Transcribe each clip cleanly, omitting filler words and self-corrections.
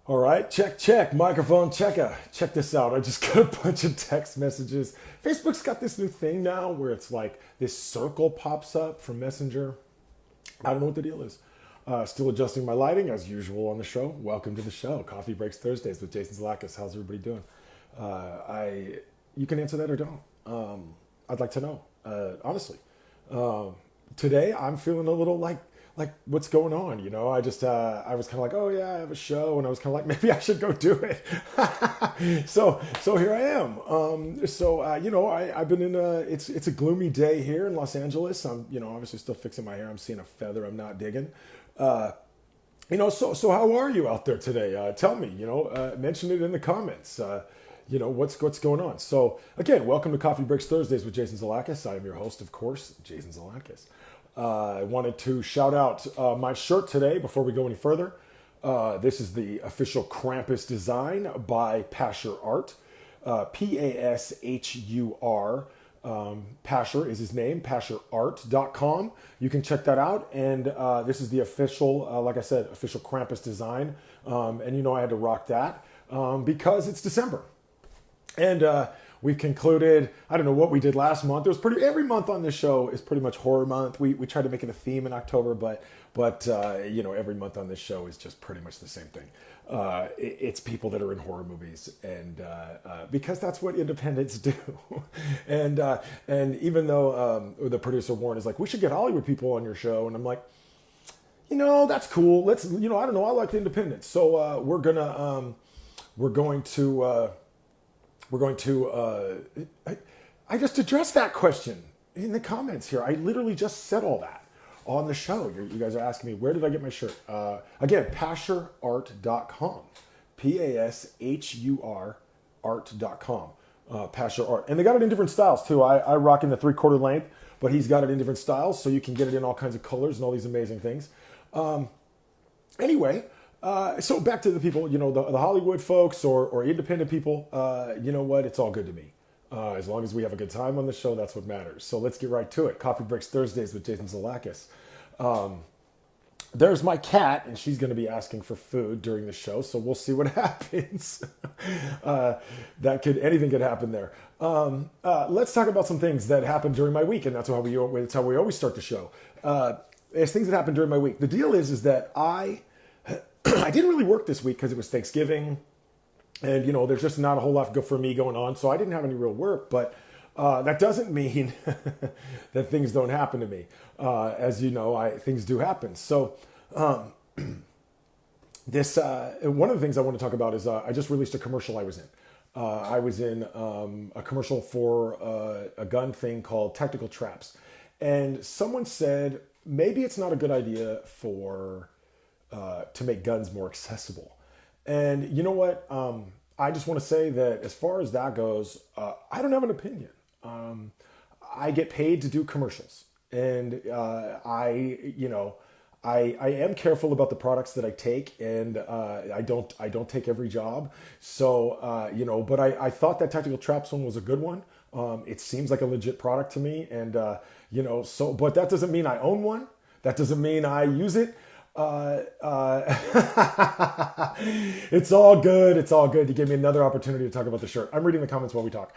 All right, check, microphone checker. Check this out. I just got a bunch of text messages. Facebook's got this new thing now where it's like this circle pops up from Messenger. I don't know what the deal is. Still adjusting my lighting as usual on the show. Welcome to the show, Coffee Breaks Thursdays with Jason Zlatkus. How's everybody doing? I You can answer that or don't. I'd like to know, honestly. Um, Today I'm feeling a little like what's going on, I just I was kind of like, oh yeah, I have a show, and I was kind of like, maybe I should go do it. So here I am. I've been in a it's a gloomy day here in Los Angeles. I'm obviously still fixing my hair. I'm seeing a feather I'm not digging. uh so how are you out there today? Tell me, mention it in the comments. What's going on. So again, welcome to Coffee Breaks Thursdays with Jason Zlatkus. I am your host, of course, Jason Zlatkus. I wanted to shout out my shirt today before we go any further. This is the official Krampus design by Pasher Art. P-A-S-H-U-R. Pasher is his name, pasherart.com. You can check that out. And this is the official, like I said, official Krampus design. And I had to rock that because it's December. And we've concluded, I don't know what we did last month. It was every month on this show is pretty much horror month. We tried to make it a theme in October, but every month on this show is just pretty much the same thing. It's people that are in horror movies, and because that's what independents do. and even though the producer Warren is like, we should get Hollywood people on your show, and I'm like, that's cool. Let's, I don't know. I like the independents, so we're going to. I just addressed that question in the comments here. I literally just said all that on the show. You guys are asking me, where did I get my shirt? Again, pasherart.com. P-A-S-H-U-R art.com. Pasher Art. And they got it in different styles too. I rock in the 3/4 length, but he's got it in different styles, so you can get it in all kinds of colors and all these amazing things. Anyway, so back to the people, the Hollywood folks or independent people, you know what? It's all good to me. As long as we have a good time on the show, that's what matters. So let's get right to it. Coffee Breaks Thursdays with Jason Zlatkus. There's my cat, and she's going to be asking for food during the show, so we'll see what happens. Anything could happen there. Let's talk about some things that happened during my week, and that's how we always start the show. There's things that happened during my week. The deal is that I didn't really work this week because it was Thanksgiving, and there's just not a whole lot for me going on, so I didn't have any real work. But that doesn't mean that things don't happen to me. As you know, things do happen. So this one of the things I want to talk about is I just released a commercial I was in. I was in a commercial for a gun thing called Tactical Traps, and someone said maybe it's not a good idea to make guns more accessible. And you know what? I just want to say that as far as that goes, I don't have an opinion. I get paid to do commercials, and I am careful about the products that I take, and I don't take every job. So but I thought that Tactical Traps one was a good one. It seems like a legit product to me, and but that doesn't mean I own one. That doesn't mean I use it. uh, uh, it's all good. It's all good. You gave me another opportunity to talk about the shirt. I'm reading the comments while we talk.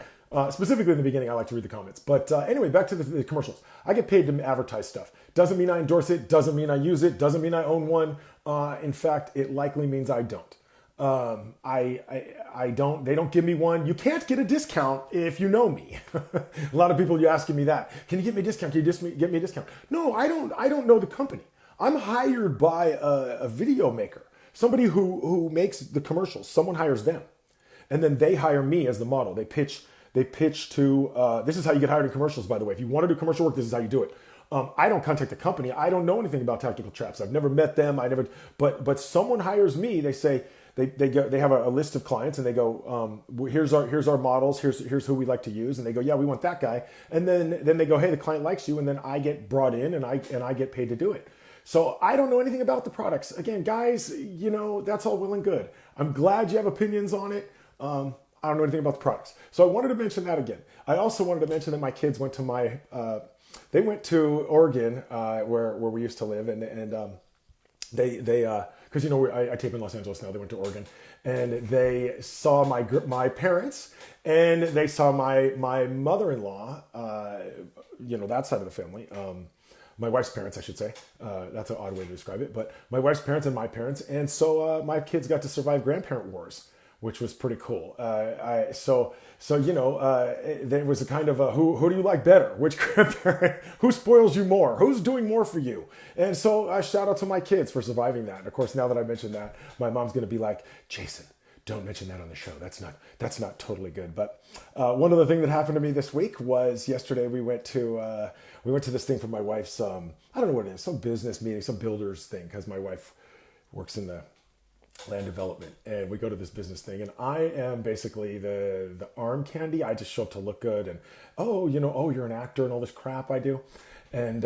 Specifically in the beginning, I like to read the comments. But anyway, back to the commercials. I get paid to advertise stuff. Doesn't mean I endorse it. Doesn't mean I use it. Doesn't mean I own one. In fact, it likely means I don't. I don't. They don't give me one. You can't get a discount if you know me. A lot of people are asking me that. Can you get me a discount? Can you just get me a discount? No, I don't. I don't know the company. I'm hired by a video maker, somebody who makes the commercials. Someone hires them, and then they hire me as the model. They pitch to. This is how you get hired in commercials, by the way. If you want to do commercial work, this is how you do it. I don't contact the company. I don't know anything about Tactical Traps. I've never met them. But someone hires me. They say they have a list of clients, and they go, here's our models. Here's who we like to use, and they go, yeah, we want that guy. And then they go, hey, the client likes you, and then I get brought in, and I get paid to do it. So I don't know anything about the products. Again, guys, that's all well and good. I'm glad you have opinions on it. I don't know anything about the products. So I wanted to mention that again. I also wanted to mention that my kids went to they went to Oregon, where we used to live, and they because because I tape in Los Angeles now. They went to Oregon, and they saw my parents, and they saw my mother-in-law. That side of the family. My wife's parents, I should say. That's an odd way to describe it, but my wife's parents and my parents, and so my kids got to survive grandparent wars, which was pretty cool. There was a kind of who do you like better? Which grandparent? Who spoils you more? Who's doing more for you? And so shout out to my kids for surviving that. And of course, now that I mentioned that, my mom's going to be like, Jason, don't mention that on the show. That's not totally good. But one other thing that happened to me this week was yesterday we went to this thing for my wife's I don't know what it is, some business meeting, some builders thing, because my wife works in the land development, and we go to this business thing, and I am basically the arm candy. I just show up to look good, and you're an actor and all this crap I do. And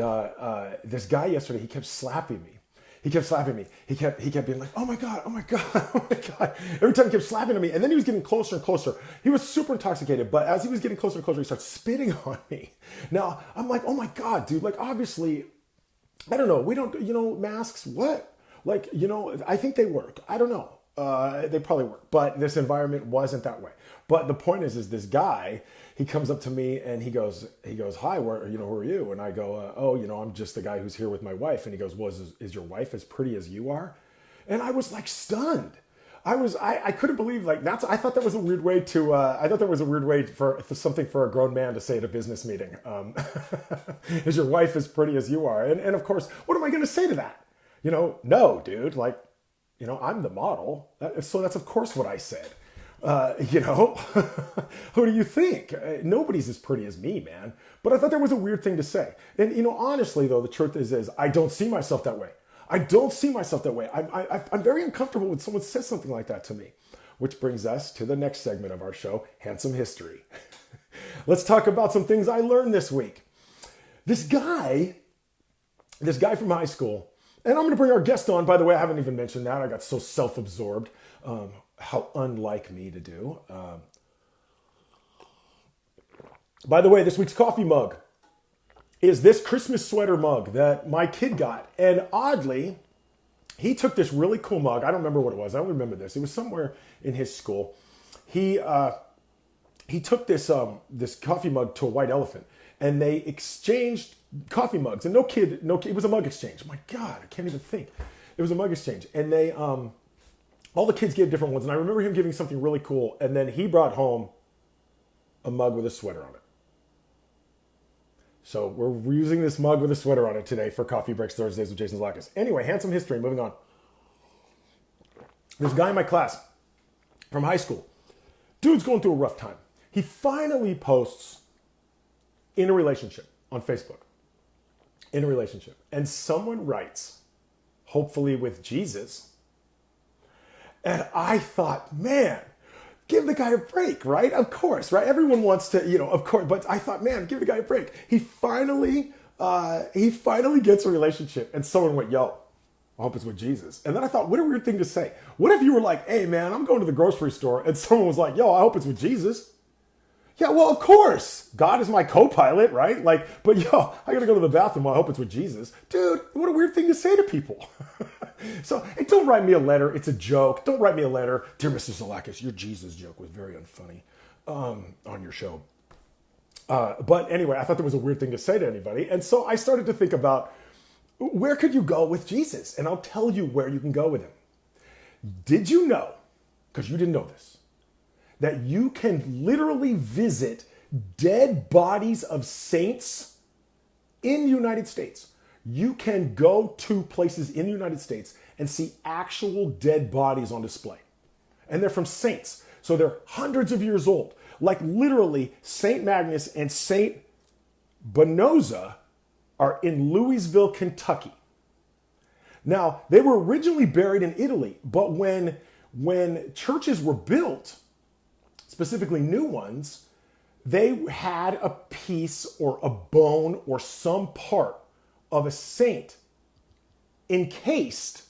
this guy yesterday, he kept slapping me. He kept being like, oh my God, oh my God, oh my God. Every time he kept slapping me, and then he was getting closer and closer. He was super intoxicated, but as he was getting closer and closer, he started spitting on me. Now, I'm like, oh my God, dude, like obviously, I don't know, we don't, masks, what? Like, I think they work. I don't know. They probably work, but this environment wasn't that way. But the point is this guy, he comes up to me and he goes, hi, who are you? And I go, I'm just the guy who's here with my wife. And he goes, well, is your wife as pretty as you are? And I was like stunned. I couldn't believe I thought that was a weird way for something for a grown man to say at a business meeting. Is your wife as pretty as you are? And of course, what am I going to say to that? No, dude, I'm the model. So that's of course what I said. Who do you think? Nobody's as pretty as me, man. But I thought that was a weird thing to say. And, honestly, though, the truth is I don't see myself that way. I'm very uncomfortable when someone says something like that to me, which brings us to the next segment of our show, Handsome History. Let's talk about some things I learned this week. This guy from high school, and I'm going to bring our guest on. By the way, I haven't even mentioned that. I got so self-absorbed. How unlike me to do. By the way, this week's coffee mug is this Christmas sweater mug that my kid got. And oddly, he took this really cool mug. I don't remember what it was. I don't remember this. It was somewhere in his school. He took this coffee mug to a white elephant, and they exchanged coffee mugs. And no kid, it was a mug exchange. My God, I can't even think. It was a mug exchange. And they, all the kids gave different ones. And I remember him giving something really cool. And then he brought home a mug with a sweater on it. So we're using this mug with a sweater on it today for Coffee Breaks Thursdays with Jason Zlatkus. Anyway, handsome history, moving on. This guy in my class from high school, dude's going through a rough time. He finally posts in a relationship on Facebook. In a relationship. And someone writes, hopefully with Jesus. And I thought, man, give the guy a break, right? Of course, right? Everyone wants to, of course. But I thought, man, give the guy a break. He finally gets a relationship. And someone went, yo, I hope it's with Jesus. And then I thought, what a weird thing to say. What if you were like, hey, man, I'm going to the grocery store. And someone was like, yo, I hope it's with Jesus. Yeah, well, of course. God is my co-pilot, right? But yo, I got to go to the bathroom. Well, I hope it's with Jesus. Dude, what a weird thing to say to people. So, and don't write me a letter. It's a joke. Don't write me a letter. Dear Mr. Zlatkus, your Jesus joke was very unfunny on your show. But anyway, I thought that was a weird thing to say to anybody. And so I started to think about, where could you go with Jesus? And I'll tell you where you can go with him. Did you know, because you didn't know this, that you can literally visit dead bodies of saints in the United States? You can go to places in the United States and see actual dead bodies on display. And they're from saints. So they're hundreds of years old. Like literally, St. Magnus and St. Bonoza are in Louisville, Kentucky. Now, they were originally buried in Italy, but when churches were built, specifically new ones, they had a piece or a bone or some part of a saint encased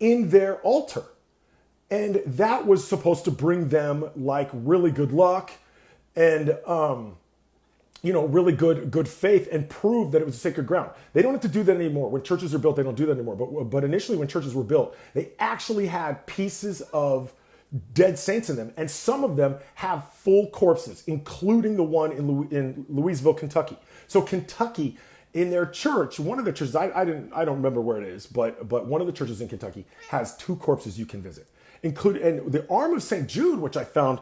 in their altar. And that was supposed to bring them like really good luck and really good faith and prove that it was a sacred ground. They don't have to do that anymore. When churches are built, they don't do that anymore. But initially, when churches were built, they actually had pieces of dead saints in them, and some of them have full corpses, including the one in Louisville, Kentucky. So Kentucky, in their church, one of the churches, I don't remember where it is, but one of the churches in Kentucky has 2 corpses you can visit. And the arm of St. Jude, which I found.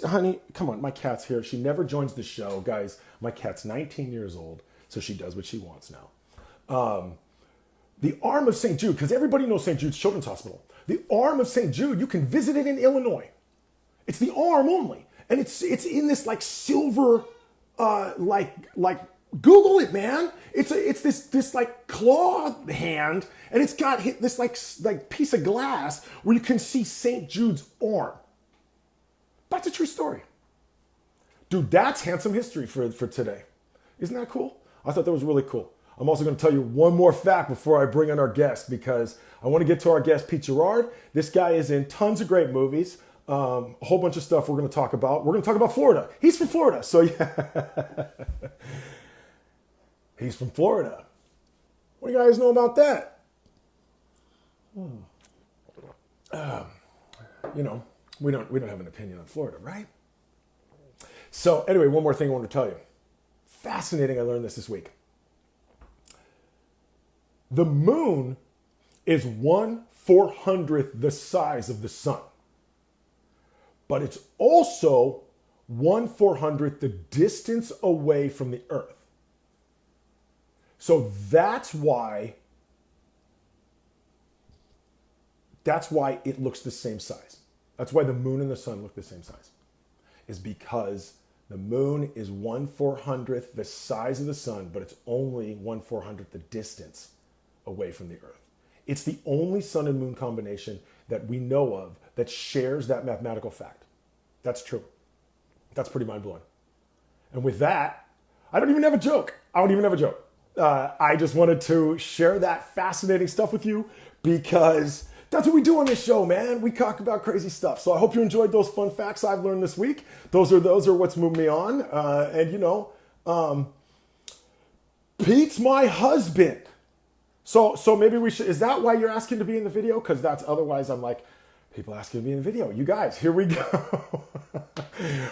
Honey, come on, my cat's here. She never joins the show, guys. My cat's 19 years old, so she does what she wants now. The arm of St. Jude, because everybody knows St. Jude's Children's Hospital. The arm of St. Jude, you can visit it in Illinois. It's the arm only, and it's in this like silver, like Google it, man. It's this like claw hand, and it's got this like piece of glass where you can see St. Jude's arm. That's a true story. Dude, that's handsome history for today. Isn't that cool? I thought that was really cool. I'm also going to tell you one more fact before I bring on our guest, because I want to get to our guest, Pete Girard. This guy is in tons of great movies. A whole bunch of stuff we're going to talk about. We're going to talk about Florida. He's from Florida, so yeah. He's from Florida. What do you guys know about that? We don't have an opinion on Florida, right? So anyway, one more thing I want to tell you. Fascinating, I learned this week. The moon is 1/400th the size of the sun. But it's also 1/400th the distance away from the earth. So that's why it looks the same size. That's why the moon and the sun look the same size. Is because the moon is 1/400th the size of the sun, but it's only 1/400th the distance away from the earth. It's the only sun and moon combination that we know of that shares that mathematical fact. That's true. That's pretty mind-blowing. And with that, I don't even have a joke. I just wanted to share that fascinating stuff with you because that's what we do on this show, man. We talk about crazy stuff. So I hope you enjoyed those fun facts I've learned this week. Those are what's moved me on. Pete's my husband. So maybe we should, is that why you're asking to be in the video? Because that's, otherwise I'm like, people asking to be in the video. You guys, here we go.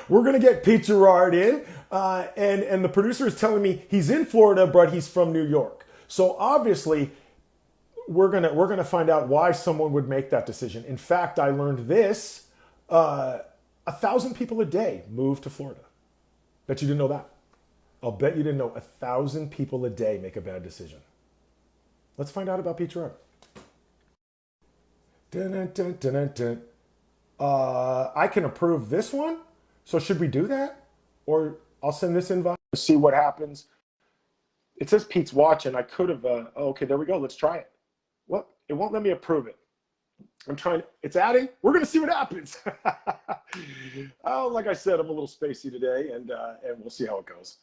We're going to get Pete Girard in. And the producer is telling me he's in Florida, but he's from New York. So obviously, we're gonna find out why someone would make that decision. In fact, I learned this: 1,000 people a day move to Florida. Bet you didn't know that. I'll bet you didn't know 1,000 people a day make a bad decision. Let's find out about Pete Girard. Dun, dun, dun, dun, dun, dun. I can approve this one. So should we do that, or I'll send this invite to see what happens? It says Pete's watching. I could have. Okay, there we go. Let's try it. What? It won't let me approve it. I'm trying. It's adding. We're gonna see what happens. Oh, like I said, I'm a little spacey today, and we'll see how it goes.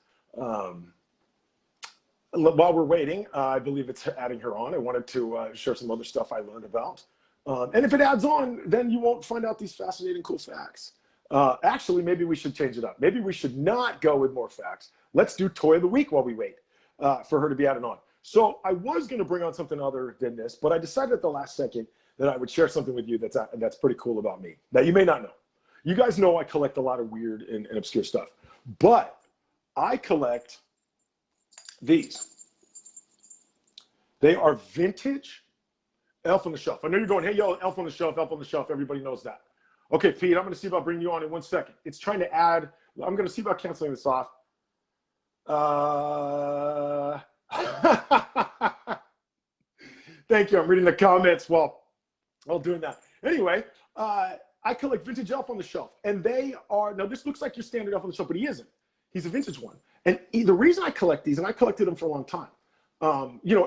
While we're waiting, I believe it's adding her on. I wanted to share some other stuff I learned about. And if it adds on, then you won't find out these fascinating, cool facts. Actually, maybe we should change it up. Maybe we should not go with more facts. Let's do Toy of the Week while we wait for her to be added on. So I was going to bring on something other than this, but I decided at the last second that I would share something with you that's pretty cool about me that you may not know. You guys know I collect a lot of weird and obscure stuff, but I collect these. They are vintage Elf on the Shelf. I know you're going, hey, yo, Elf on the Shelf, Elf on the Shelf. Everybody knows that. Okay, Pete, I'm going to see about bringing you on in 1 second. It's trying to add. I'm going to see about canceling this off. Thank you. I'm reading the comments while doing that. Anyway, I collect vintage Elf on the Shelf. And they are, now this looks like your standard Elf on the Shelf, but he isn't. He's a vintage one. And the reason I collect these, and I collected them for a long time,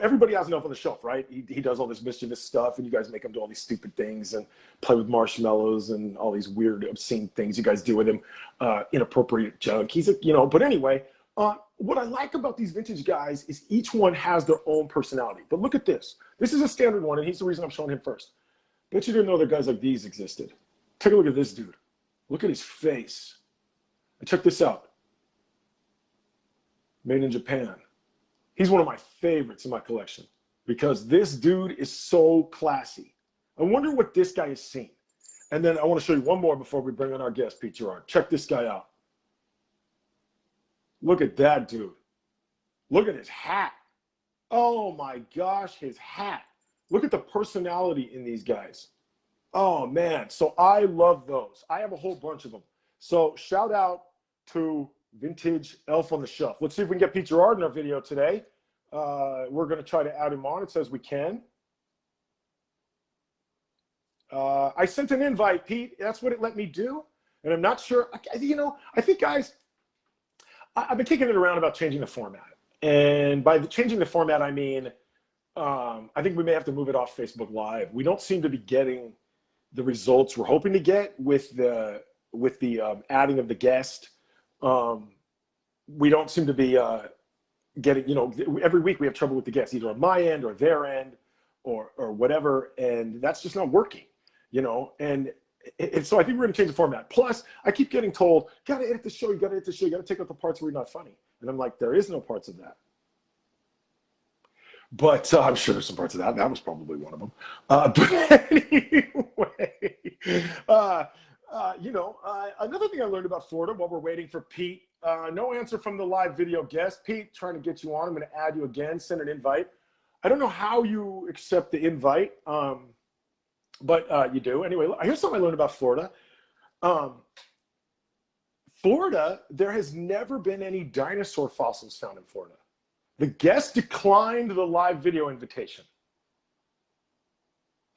everybody has an Elf on the Shelf, right? He does all this mischievous stuff, and you guys make him do all these stupid things and play with marshmallows and all these weird, obscene things you guys do with him, inappropriate junk. He's but anyway, what I like about these vintage guys is each one has their own personality. But look at this. This is a standard one, and he's the reason I'm showing him first. Bet you didn't know that guys like these existed. Take a look at this dude. Look at his face. And check this out. made in Japan. He's one of my favorites in my collection because this dude is so classy. I wonder what this guy has seen. And then I want to show you one more before we bring on our guest, Pete Girard. Check this guy out. Look at that dude. Look at his hat. Oh my gosh, his hat. Look at the personality in these guys. Oh man, so I love those. I have a whole bunch of them. So shout out to Vintage Elf on the Shelf. Let's see if we can get Pete Girard in our video today. We're going to try to add him on. It says we can. I sent an invite, Pete. That's what it let me do. And I'm not sure. You know, I think, guys, I've been kicking it around about changing the format. And by changing the format, I mean, I think we may have to move it off Facebook Live. We don't seem to be getting the results we're hoping to get with the adding of the guest. We don't seem to be getting, you know, every week we have trouble with the guests, either on my end or their end or whatever. And that's just not working, you know? And so I think we're going to change the format. Plus, I keep getting told, you got to edit the show, you got to edit the show, you got to take out the parts where you're not funny. And I'm like, there is no parts of that. But I'm sure there's some parts of that. That was probably one of them. But anyway, you know, another thing I learned about Florida while we're waiting for Pete, no answer from the live video guest. Pete, trying to get you on. I'm going to add you again, send an invite. I don't know how you accept the invite, but you do. Anyway, here's something I learned about Florida. Florida, there has never been any dinosaur fossils found in Florida. The guest declined the live video invitation.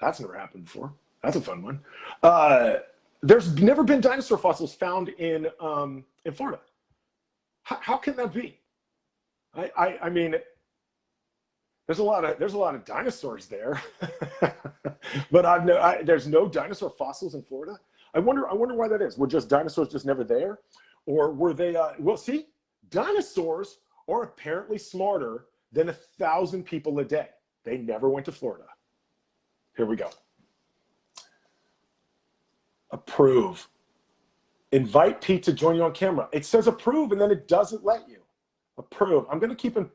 That's never happened before. That's a fun one. There's never been dinosaur fossils found in Florida. How can that be? I mean, there's a lot of dinosaurs there, but there's no dinosaur fossils in Florida. I wonder why that is. Were just dinosaurs just never there, or were they? Well, see, dinosaurs are apparently smarter than 1,000 people a day. They never went to Florida. Here we go. Approve. Invite Pete to join you on camera. It says approve, and then it doesn't let you. Approve. I'm going to keep him.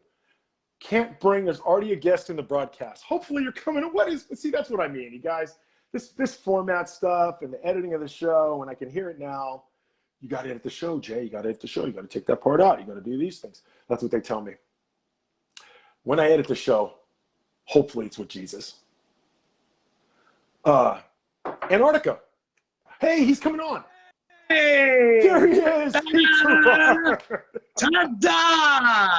Can't bring. There's already a guest in the broadcast. Hopefully you're coming. See, that's what I mean, you guys. This format stuff and the editing of the show, and I can hear it now. You got to edit the show, Jay. You got to edit the show. You got to take that part out. You got to do these things. That's what they tell me. When I edit the show, hopefully it's with Jesus. Antarctica. Hey, he's coming on. Hey! There he is. Ta-da!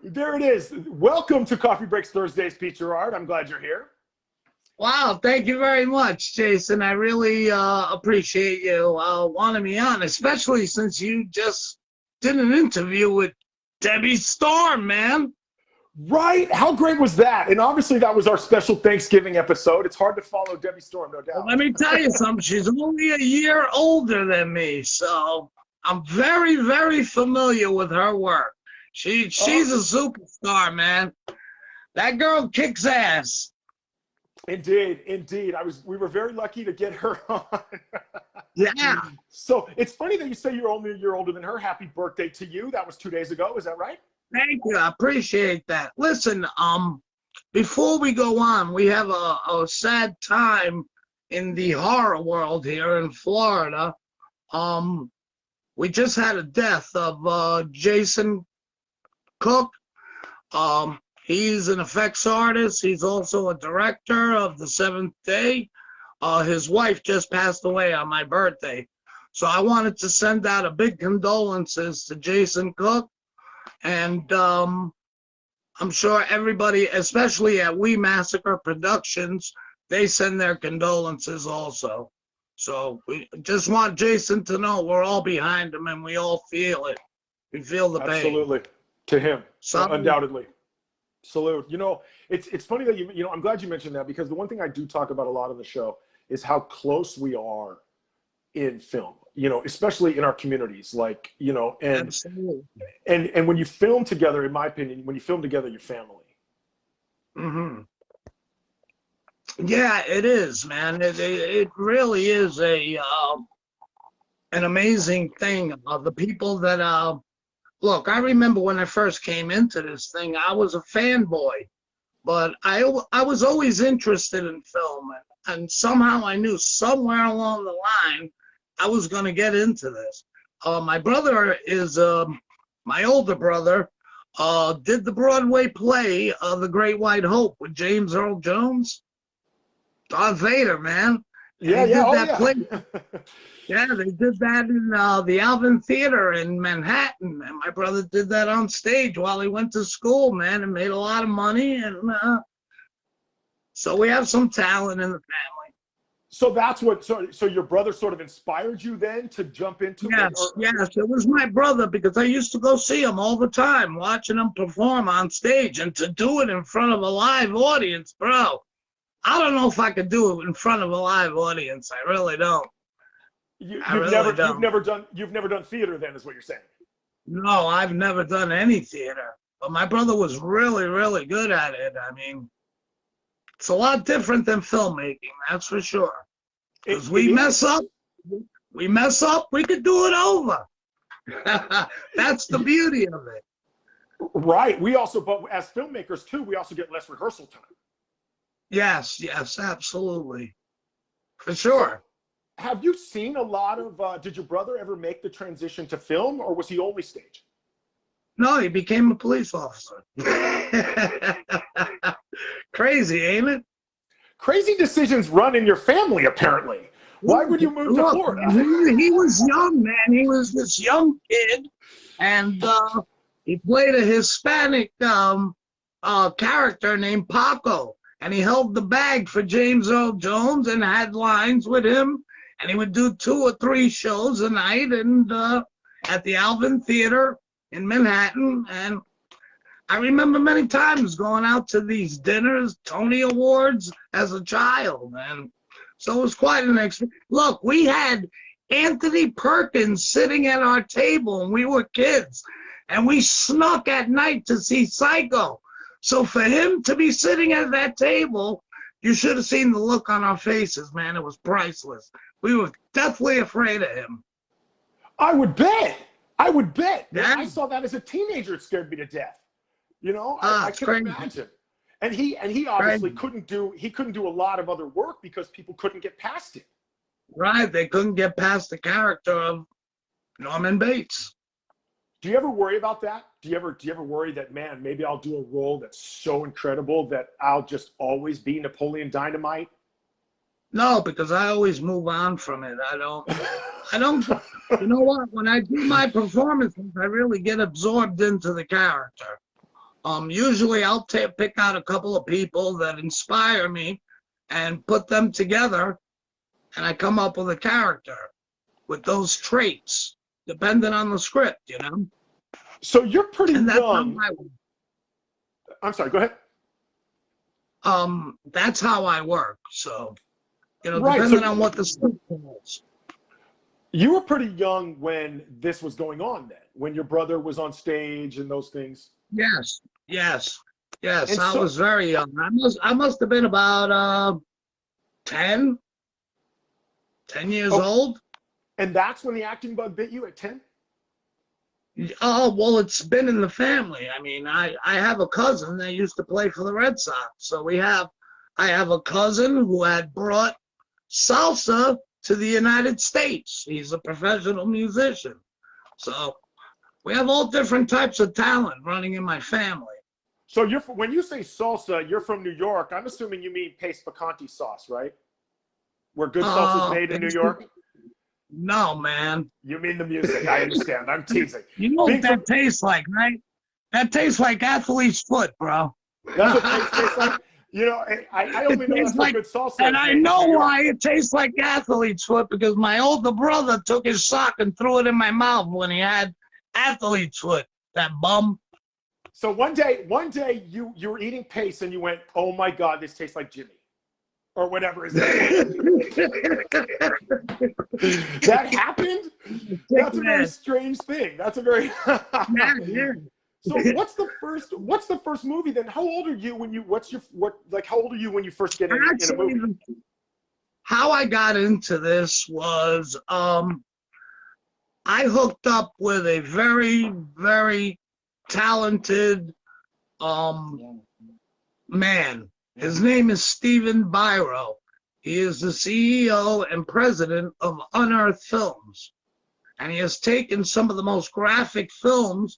There it is. Welcome to Coffee Breaks Thursdays, Pete Girard. I'm glad you're here. Wow, thank you very much, Jason. I really appreciate you wanting me on, especially since you just did an interview with Debbie Storm, man. Right? How great was that? And obviously that was our special Thanksgiving episode. It's hard to follow Debbie Storm, no doubt. Well, let me tell you something. She's only a year older than me, so I'm very, very familiar with her work. She's a superstar, man. That girl kicks ass. Indeed. We were very lucky to get her on. Yeah. So it's funny that you say you're only a year older than her. Happy birthday to you. That was 2 days ago. Is that right? Thank you. I appreciate that. Listen, before we go on, we have a sad time in the horror world here in Florida. We just had a death of Jason Cook. He's an effects artist. He's also a director of The Seventh Day. His wife just passed away on my birthday. So I wanted to send out a big condolences to Jason Cook. And I'm sure everybody, especially at We Massacre Productions, they send their condolences also. So we just want Jason to know we're all behind him and we all feel it. We feel the pain. Absolutely. To him, So, undoubtedly. Salute. You know, it's funny that you know, I'm glad you mentioned that, because the one thing I do talk about a lot on the show is how close we are in film, you know, especially in our communities, like, you know, and absolutely. And when you film together, in my opinion, when you film together, you're family. Mm-hmm. Yeah, it is, man. It really is an amazing thing. The people that look, I remember when I first came into this thing, I was a fanboy, but I was always interested in film, and somehow I knew somewhere along the line I was going to get into this. My brother is my older brother. Did the Broadway play The Great White Hope with James Earl Jones? Darth Vader, man. And Yeah, he yeah, did oh that yeah. play. Yeah, they did that in the Alvin Theater in Manhattan, and my brother did that on stage while he went to school, man, and made a lot of money, and so we have some talent in the family. So that's what. So your brother sort of inspired you then to jump into it, Yes, or yes, it was my brother because I used to go see him all the time, watching him perform on stage, and to do it in front of a live audience, bro. I don't know if I could do it in front of a live audience. I really don't. I you've really never don't. you've never done theater then, is what you're saying? No, I've never done any theater, but my brother was really, really good at it. I mean, it's a lot different than filmmaking, that's for sure. Because It we is. mess up, we could do it over. That's the beauty of it. Right. We also, but as filmmakers too, we also get less rehearsal time. Yes, yes, absolutely. For So, sure. have you seen a lot of? Did your brother ever make the transition to film, or was he only stage? No, he became a police officer. Crazy, ain't it? Crazy decisions run in your family, apparently. Why would you move to Look, Florida? he was young, man. He was this young kid, and he played a Hispanic character named Paco, and he held the bag for James Earl Jones and had lines with him, and he would do 2 or 3 shows a night, and at the Alvin Theater in Manhattan, and I remember many times going out to these dinners, Tony Awards as a child, and so it was quite an experience. Look, we had Anthony Perkins sitting at our table, and we were kids, and we snuck at night to see Psycho. So for him to be sitting at that table, you should have seen the look on our faces, man. It was priceless. We were deathly afraid of him. I would bet. I would bet. When Yeah. I saw that as a teenager, it scared me to death. You know, I It's can crazy. imagine. And he obviously couldn't do a lot of other work because people couldn't get past it. Right, they couldn't get past the character of Norman Bates. Do you ever worry about that? Do you ever worry that, man, maybe I'll do a role that's so incredible that I'll just always be Napoleon Dynamite? No, because I always move on from it. I don't, you know what? When I do my performances, I really get absorbed into the character. Usually I'll pick out a couple of people that inspire me and put them together, and I come up with a character with those traits, depending on the script, you know? So you're pretty And that's young. how I'm sorry, go ahead. that's how I work. So, Right, depending so on what the script is. you were pretty young when this was going on then, when your brother was on stage and those things. Yes, yes, yes. And I so, was very young. I must have been about 10 years oh, old. and that's when the acting bug bit you at 10? Oh, well, it's been in the family. I mean, I have a cousin that used to play for the Red Sox. So I have a cousin who had brought salsa to the United States. He's a professional musician. So we have all different types of talent running in my family. So when you say salsa, you're from New York. I'm assuming you mean paste picante sauce, right? Where good salsa is made in New York? No, man. You mean the music. I understand. I'm teasing. You know Being what that tastes like, right? That tastes like athlete's foot, bro. That's what it tastes like. You know, I only know that's what good salsa is. And I know why it tastes like athlete's foot, because my older brother took his sock and threw it in my mouth when he had athlete's foot, that bum. So one day you were eating paste and you went, oh my God, this tastes like Jimmy. Or whatever his name is. That happened? That's a very strange thing. That's a very Yeah. So what's the first movie then? How old are you when you how old are you when you first get in a movie? How I got into this was I hooked up with a very, very talented um, man. His name is Stephen Biro. He is the CEO and president of Unearthed Films. And he has taken some of the most graphic films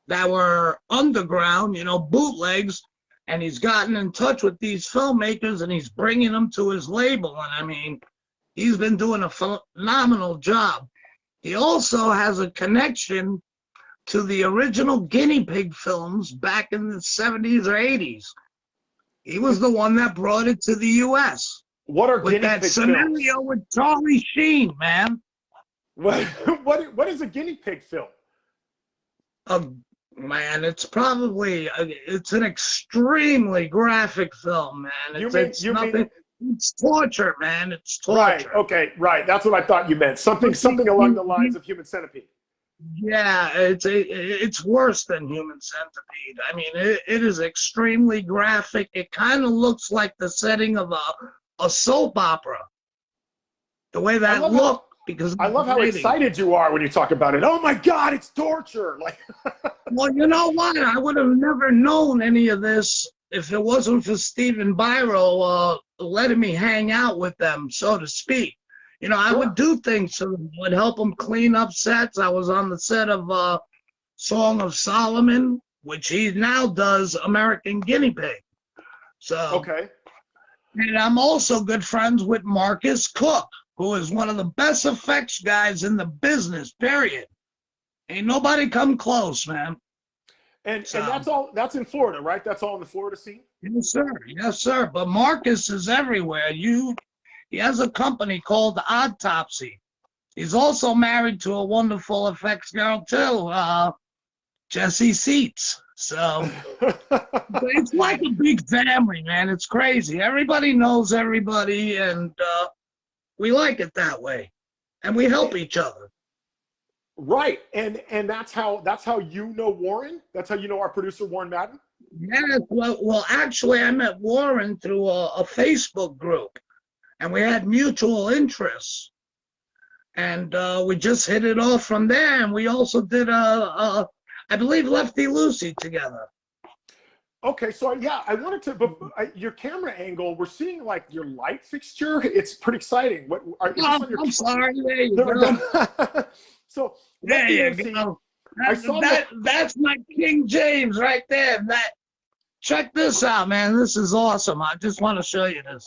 that were underground, bootlegs, and he's gotten in touch with these filmmakers and he's bringing them to his label. And I mean, he's been doing a phenomenal job. He also has a connection to the original guinea pig films back in the 70s or 80s. He was the one that brought it to the U.S. What are with guinea that pig scenario films? with Charlie Sheen, man. What is a guinea pig film? Man, it's an extremely graphic film, man. It's nothing. It's torture, man. It's torture. Right. Okay. Right. That's what I thought you meant. Something along the lines of Human Centipede. Yeah, it's worse than Human Centipede. I mean, it is extremely graphic. It kind of looks like the setting of a soap opera. The way that looked, because I love how excited you are when you talk about it. Oh my God, it's torture! Like, well, you know what? I would have never known any of this if it wasn't for Stephen Biro letting me hang out with them, so to speak. I would do things to them. I would help them clean up sets. I was on the set of Song of Solomon, which he now does American Guinea Pig. So okay. And I'm also good friends with Marcus Cook, who is one of the best effects guys in the business, period. Ain't nobody come close, man. And that's in Florida, right? That's all in the Florida scene? Yes, sir. Yes, sir. But Marcus is everywhere. He has a company called Autopsy. He's also married to a wonderful effects girl, too, Jessie Seats. So it's like a big family, man. It's crazy. Everybody knows everybody, and we like it that way. And we help each other. Right. And that's how you know Warren? That's how you know our producer, Warren Madden? Yes. Well, actually, I met Warren through a Facebook group. And we had mutual interests, and we just hit it off from there. And we also did I believe, Lefty Lucy together. Okay, so yeah, I wanted to, but your camera angle, we're seeing like your light fixture. It's pretty exciting. What are you? I'm sorry. There you go. So there you go. That's my King James right there. Check this out, man. This is awesome. I just want to show you this.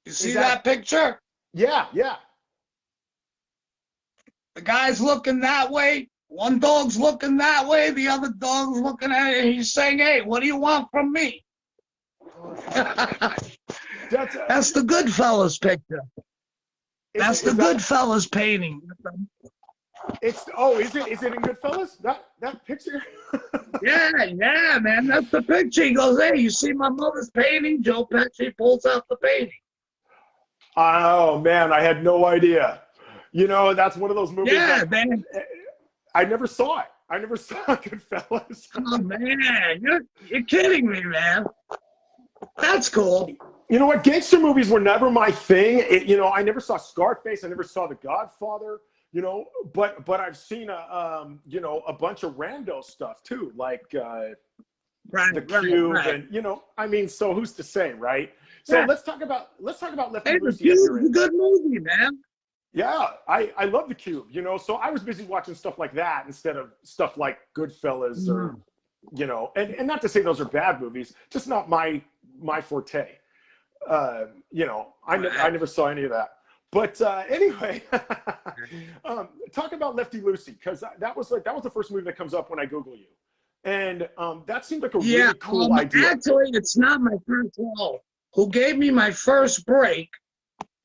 You see that picture? Yeah. The guy's looking that way. One dog's looking that way. The other dog's looking at it. And he's saying, "Hey, what do you want from me?" That's the Goodfellas picture. That's the Goodfellas painting. Is it in Goodfellas? That picture? Yeah, man. That's the picture. He goes, "Hey, you see my mother's painting?" Joe Pesci pulls out the painting. Oh man, I had no idea. That's one of those movies. Yeah, man. I never saw it. I never saw Goodfellas. Oh man, you're kidding me, man. That's cool. You know what? Gangster movies were never my thing. I never saw Scarface. I never saw The Godfather. But I've seen a bunch of rando stuff too, like The Cube, and so who's to say, right? So let's talk about Lefty Lucy. The Cube's a good movie, man. Yeah, I love The Cube. So I was busy watching stuff like that instead of stuff like Goodfellas or and not to say those are bad movies, just not my forte. I never saw any of that. But anyway, talk about Lefty Lucy, because that was the first movie that comes up when I Google you, and that seemed like a really cool idea. Actually, it's not my first role. Who gave me my first break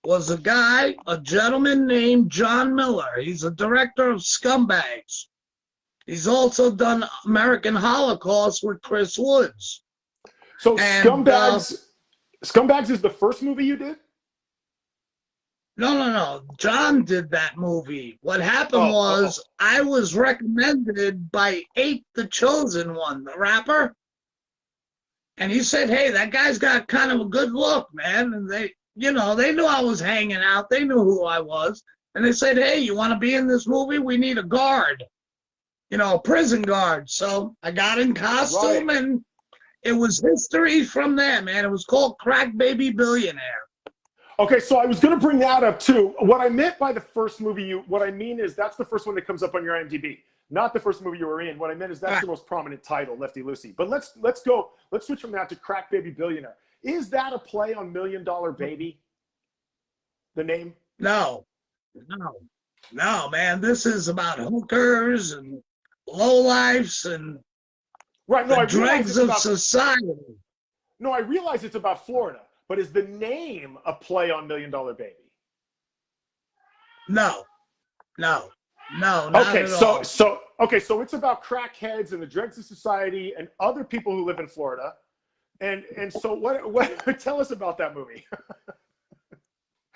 was a gentleman named John Miller. He's the director of Scumbags. He's also done American Holocaust with Chris Woods. So Scumbags is the first movie you did? No. John did that movie. What happened was I was recommended by 8 the Chosen One, the rapper. And he said, "Hey, that guy's got kind of a good look, man." And they knew I was hanging out. They knew who I was. And they said, hey, you want to be in this movie? We need a guard, a prison guard. So I got in costume, Right. and it was history from there, man. It was called Crack Baby Billionaire. Okay, so I was going to bring that up too. What I meant by the first movie, what I mean is that's the first one that comes up on your IMDb, not the first movie you were in. What I meant is that's the most prominent title, Lefty Lucy. But let's switch from that to Crack Baby Billionaire. Is that a play on $1 Million Baby? The name? No, man. This is about hookers and lowlifes and Right. No, the dregs of society. No, I realize it's about Florida, but is the name a play on $1 Million Baby? No, not okay, at all. So it's about crackheads and the dregs of society and other people who live in Florida. And so what tell us about that movie?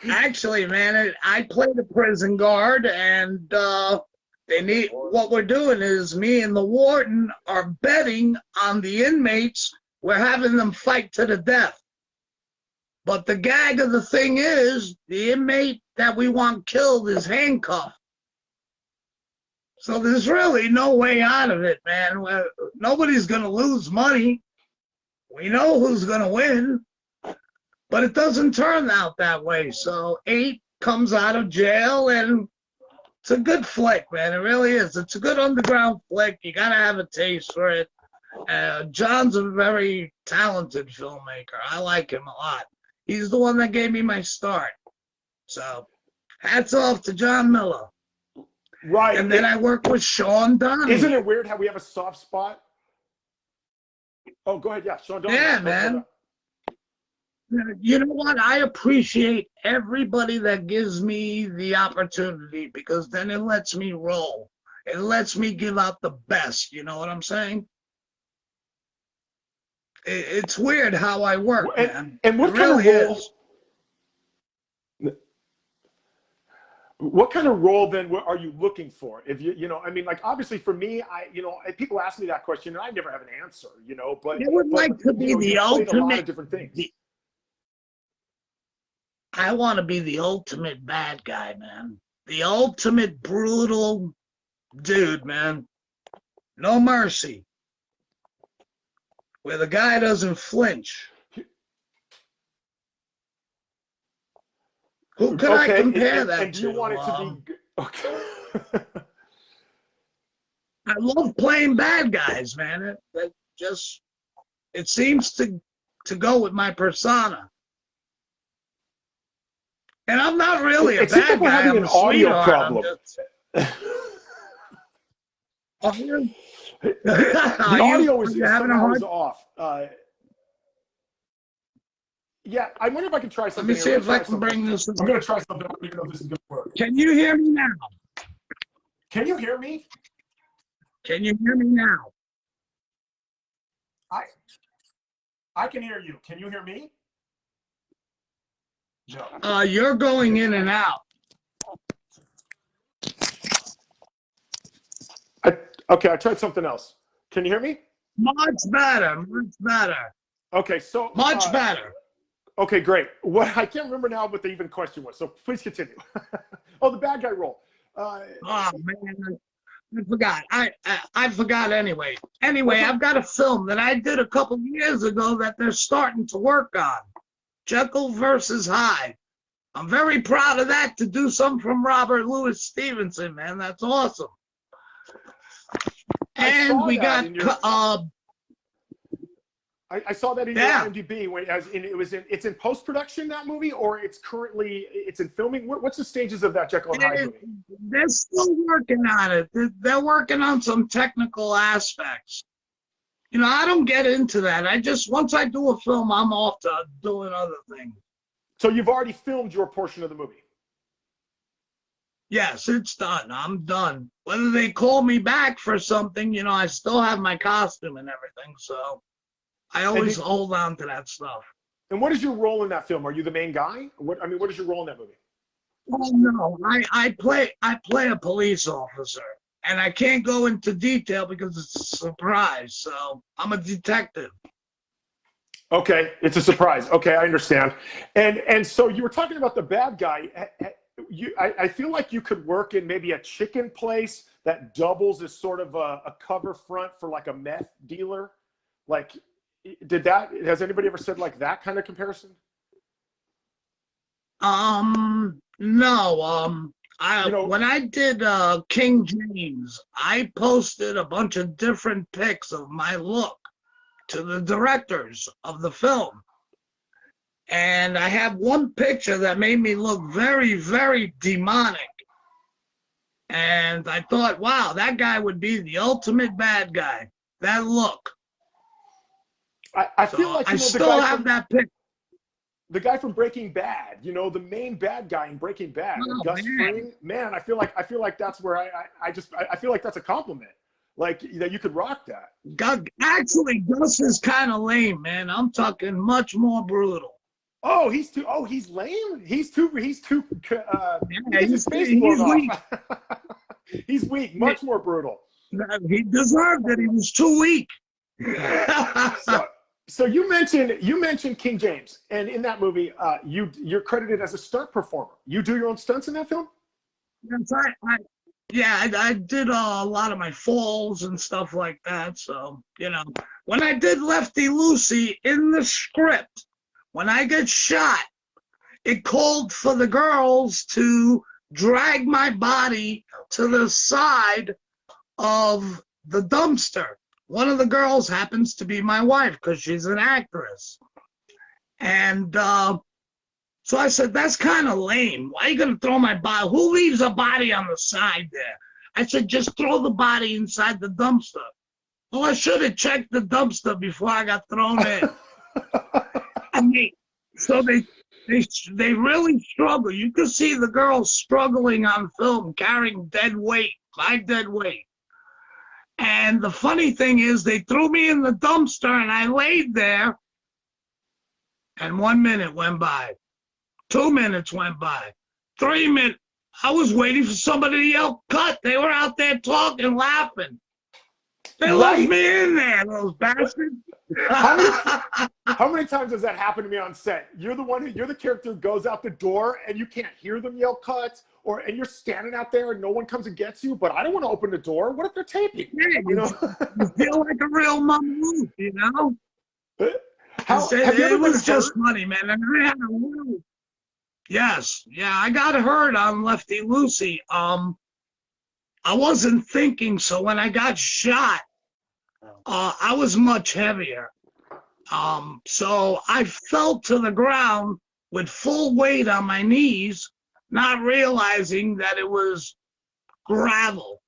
Actually, man, I played a prison guard, and what we're doing is me and the warden are betting on the inmates. We're having them fight to the death. But the gag of the thing is, the inmate that we want killed is handcuffed. So there's really no way out of it, man. Nobody's going to lose money. We know who's going to win. But it doesn't turn out that way. So 8 comes out of jail, and it's a good flick, man. It really is. It's a good underground flick. You got to have a taste for it. John's a very talented filmmaker. I like him a lot. He's the one that gave me my start. So hats off to John Miller. Right. And then I work with Sean Donahue. Isn't it weird how we have a soft spot? Oh, go ahead. Yeah, Sean Donahue. Yeah, man. You know what? I appreciate everybody that gives me the opportunity, because then it lets me roll. It lets me give out the best. You know what I'm saying? It's weird how I work, man. And what kind of role? What kind of role then are you looking for? If I mean, like, obviously for me, people ask me that question and I never have an answer, but I would like to be the ultimate. A lot of different things. I want to be the ultimate bad guy, man. The ultimate brutal dude, man. No mercy. Where the guy doesn't flinch. Who could I compare that and do you to? want it to be okay? I love playing bad guys, man. It seems to go with my persona. And I'm not really a bad guy. We're having an audio problem. The audio is having a hard off. Yeah, I wonder if I can try something. Let me see if I can bring this. I'm going to try something. I don't even know if this is going to work. Can you hear me now? Can you hear me? Can you hear me now? I can hear you. Can you hear me? No. You're going in and out. Okay, I tried something else. Can you hear me? Much better. Okay, so much better. Okay, great. I can't remember now what the even question was, so please continue. Oh, the bad guy role. Oh man, I forgot. I forgot anyway. Anyway, I've got a film that I did a couple years ago that they're starting to work on. Jekyll versus Hyde. I'm very proud of that, to do something from Robert Louis Stevenson, man. That's awesome. And we got I saw that in your IMDb. It's in post production, that movie, or it's in filming. What's the stages of that Jekyll and Hyde movie? They're still working on it. They're working on some technical aspects. I don't get into that. Once I do a film, I'm off to doing other things. So you've already filmed your portion of the movie? Yes, it's done. I'm done. Whether they call me back for something, I still have my costume and everything, so I always hold on to that stuff. And what is your role in that film? Are you the main guy? What is your role in that movie? Oh no, I play a police officer, and I can't go into detail because it's a surprise. So I'm a detective. Okay, it's a surprise. Okay, I understand. And so you were talking about the bad guy. I feel like you could work in maybe a chicken place that doubles as sort of a cover front for like a meth dealer. Like, has anybody ever said like that kind of comparison? No. You know, When I did King James, I posted a bunch of different pics of my look to the directors of the film. And I have one picture that made me look very, very demonic. And I thought, wow, that guy would be the ultimate bad guy. That look. I feel So like, I you know, still have that picture. the guy from Breaking Bad, you know, the main bad guy in Breaking Bad, Oh, Gus man. Fring. Man, I feel like that's where I feel like that's a compliment. Like that you could rock that. Actually, Gus is kind of lame, man. I'm talking much more brutal. Oh, he's lame. He's too he Yeah, gets his face blown he's weak. off. He's weak, much more brutal. He deserved it. He was too weak. So so you mentioned King James, and in that movie, you're credited as a stunt performer. You do your own stunts in that film? Yes, I did a lot of my falls and stuff like that. So, when I did Lefty Lucy in the script, when I get shot, it called for the girls to drag my body to the side of the dumpster. One of the girls happens to be my wife because she's an actress. And so I said, that's kind of lame. Why are you going to throw my body? Who leaves a body on the side there? I said, just throw the body inside the dumpster. Well, I should have checked the dumpster before I got thrown in. So they really struggle. You could see the girls struggling on film, carrying dead weight, my dead weight. And the funny thing is, they threw me in the dumpster, and I laid there, and 1 minute went by. 2 minutes went by. 3 minutes. I was waiting for somebody to yell, cut. They were out there talking, laughing. They left me in there, those bastards. How many times does that happen to me on set? You're the character who goes out the door and you can't hear them yell cuts, and you're standing out there and no one comes and gets you, but I don't want to open the door. What if they're taping? Yeah, you know? You feel like a real mama wolf, Have you ever it was been just hurt? funny, man. And I had a little, yes, yeah, I got hurt on Lefty Lucy. I wasn't thinking, so when I got shot, I was much heavier. So I fell to the ground with full weight on my knees, not realizing that it was gravel.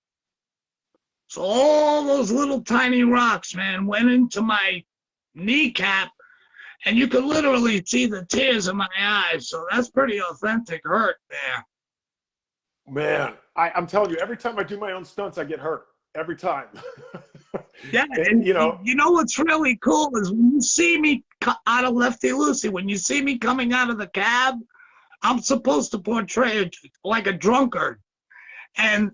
So all those little tiny rocks, man, went into my kneecap, and you could literally see the tears in my eyes. So that's pretty authentic hurt there. Man, I'm telling you, every time I do my own stunts, I get hurt. Every time. Yeah, and you know what's really cool is when you see me out of Lefty Lucy, when you see me coming out of the cab, I'm supposed to portray it like a drunkard. And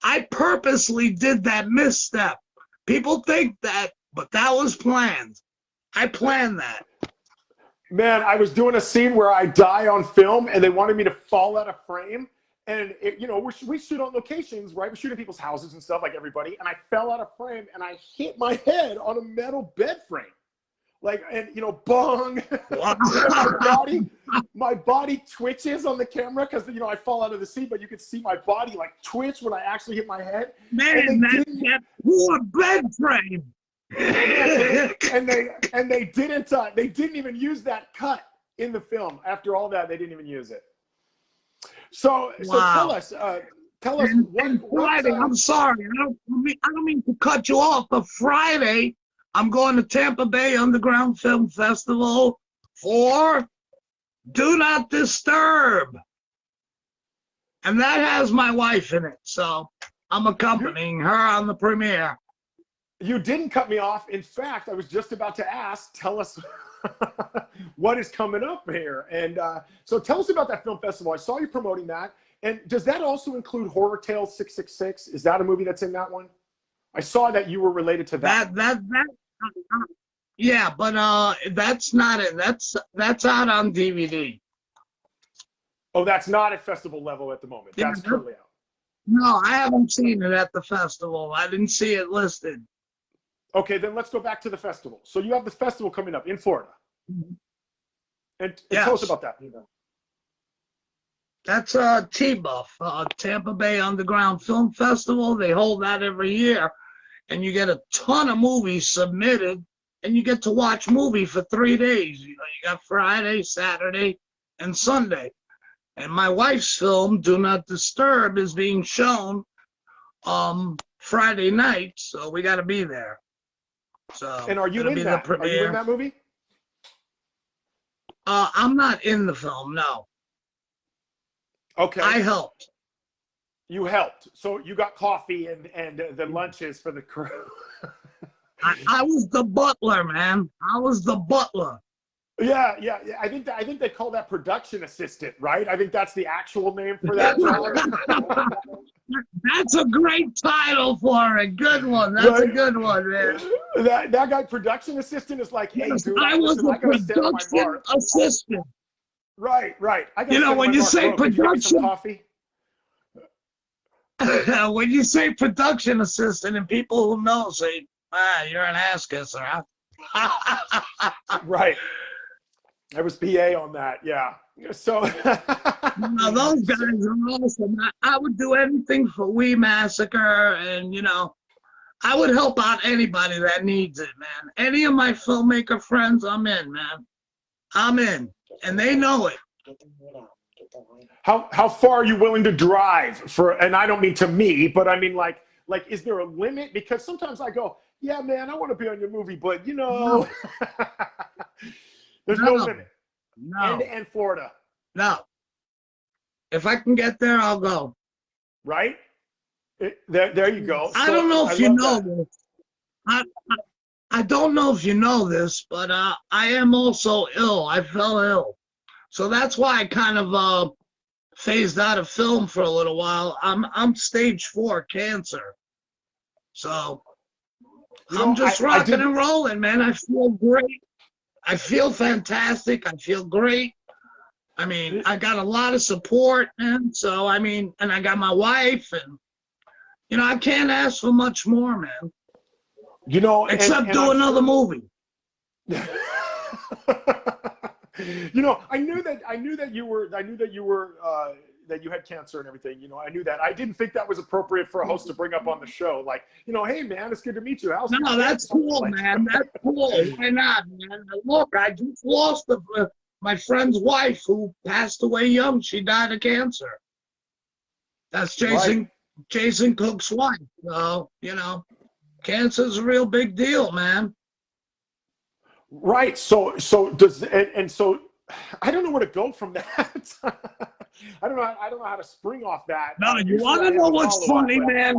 I purposely did that misstep. People think that, but that was planned. I planned that. Man, I was doing a scene where I die on film and they wanted me to fall out of frame. And, we shoot on locations, right? We shoot in people's houses and stuff like everybody. And I fell out of frame and I hit my head on a metal bed frame. Bong. Wow. my body twitches on the camera because, I fall out of the seat, but you could see my body like twitch when I actually hit my head. Man, that poor bed frame. and they didn't even use that cut in the film. After all that, they didn't even use it. So Wow. tell us and Friday. I'm sorry, I don't mean to cut you off, but Friday I'm going to Tampa Bay Underground Film Festival for Do Not Disturb, and that has my wife in it. So I'm accompanying her on the premiere. You didn't cut me off. In fact, I was just about to ask, tell us what is coming up here. And so tell us about that film festival. I saw you promoting that. And does that also include Horror Tales 666? Is that a movie that's in that one? I saw that you were related to that. Yeah, but that's not it. That's out on DVD. Oh, that's not at festival level at the moment. Yeah, That's currently out. no, I haven't seen it at the festival. I didn't see it listed. Okay, then let's go back to the festival. So you have the festival coming up in Florida. And tell us Yes. about that. That's T-Buff, Tampa Bay Underground Film Festival. They hold that every year, and you get a ton of movies submitted, and you get to watch movie for 3 days. You know, you got Friday, Saturday, and Sunday. And my wife's film, Do Not Disturb, is being shown Friday night, so we got to be there. So, And are you in that? Are you in that movie? I'm not in the film, no. Okay. I helped. You helped. So you got coffee and the lunches for the crew. I was the butler, man. I was the butler. Yeah. I think they call that production assistant, right? I think that's the actual name for that job. That's a great title for it. Good one. That's a good one, man. That guy, production assistant, is like, hey, dude, I was listen, a I gotta stand on my production mark. assistant. Right. I gotta You know, stand on when my you mark. say Bro, could you give me some production, coffee? when you say production assistant, and people who know say, you're an ass kisser, huh? Right. I was PA on that, yeah. So No, those guys are awesome. I would do anything for We Massacre, and, you know, I would help out anybody that needs it, man. Any of my filmmaker friends, I'm in, man. I'm in, and they know it. how far are you willing to drive for? And I don't mean to me, but I mean like is there a limit? Because sometimes I go, yeah, man, I want to be on your movie, but you know, there's no limit. No. And Florida. No. If I can get there, I'll go. Right? There you go. I don't know if you know that. this. I don't know if you know this, but I am also ill. I fell ill. So that's why I kind of phased out of film for a little while. I'm stage 4 cancer. So I'm just rocking and rolling, man. I feel great. I feel fantastic. I feel great. I mean, I got a lot of support, man. So, I mean, and I got my wife, and, you know, I can't ask for much more, man. You know, except do another movie. You know, I knew that you had cancer and everything. You know, I knew that. I didn't think that was appropriate for a host to bring up on the show. Like, you know, hey man, it's good to meet you. No, that's cool, man. That's cool. Why not, man? Look, I just lost my friend's wife who passed away young. She died of cancer. That's Jason Cook's wife. So, you know, cancer's a real big deal, man. Right. So does and so I don't know where to go from that. I don't know how to spring off that. No, you want to know what's funny, man?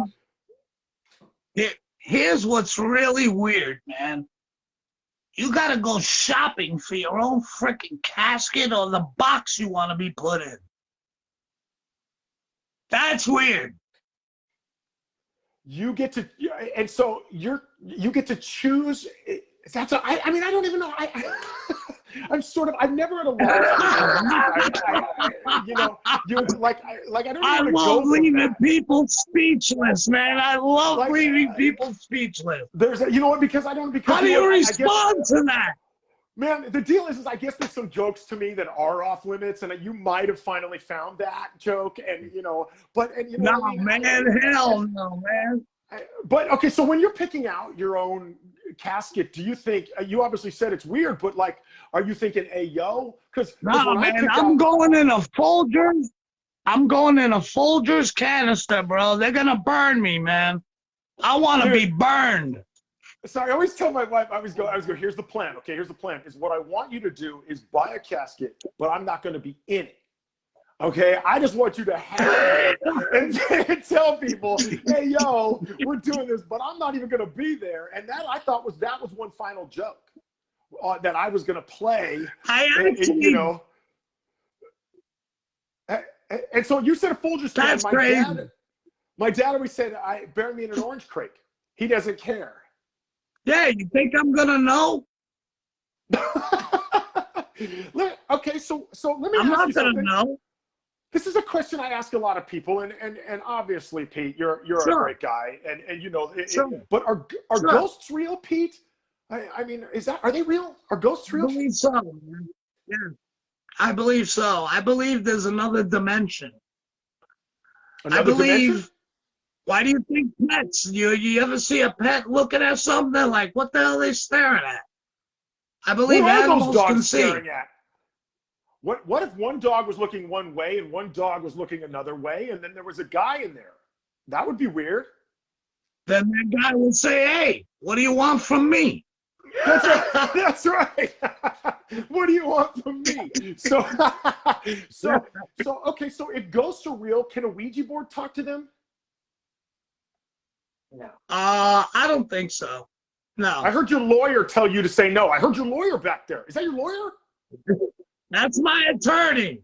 Here's what's really weird, man. You got to go shopping for your own freaking casket or the box you want to be put in. That's weird. You get to, and so you get to choose. I mean, I don't even know. I've never had a loss. You know, I don't know I love leaving people speechless, man. I love leaving people speechless. You know what? Because how do you respond to that? Man, the deal is I guess there's some jokes to me that are off limits, and you might have finally found that joke, and you know, no, I mean? Man, hell no, man. But okay, so when you're picking out your own casket, do you think you obviously said it's weird, but like, are you thinking, hey, yo? Because no, man, I'm going in a Folgers. I'm going in a Folgers canister, bro. They're gonna burn me, man. I want to be burned. So I always tell my wife, I always go, here's the plan. Okay, here's the plan. Is what I want you to do is buy a casket, but I'm not going to be in it. Okay, I just want you to have it and tell people, hey, yo, we're doing this, but I'm not even going to be there. And that I thought was one final joke that I was going to play. You know. And so you said a Folgers. That's crazy. My dad always said, bury me in an orange crate. He doesn't care. Yeah, you think I'm going to know? Okay, so let me I'm ask you not gonna something. know. This is a question I ask a lot of people, and obviously, Pete, you're a Sure. great guy, and you know, Sure. but are Sure. ghosts real, Pete? I mean, are they real? Are ghosts I real? believe so, man. Yeah, I believe so. I believe there's another dimension. I Another dimension? believe. Why do you think pets? You ever see a pet looking at something like, what the hell are they staring at? I believe What are those animals can dogs see. staring at? What if one dog was looking one way and one dog was looking another way, and then there was a guy in there? That would be weird. Then that guy will say, hey, what do you want from me? That's right. That's right. What do you want from me? So, okay. So if ghosts are real, can a Ouija board talk to them? I don't think so. No. I heard your lawyer tell you to say no. I heard your lawyer back there. Is that your lawyer? That's my attorney.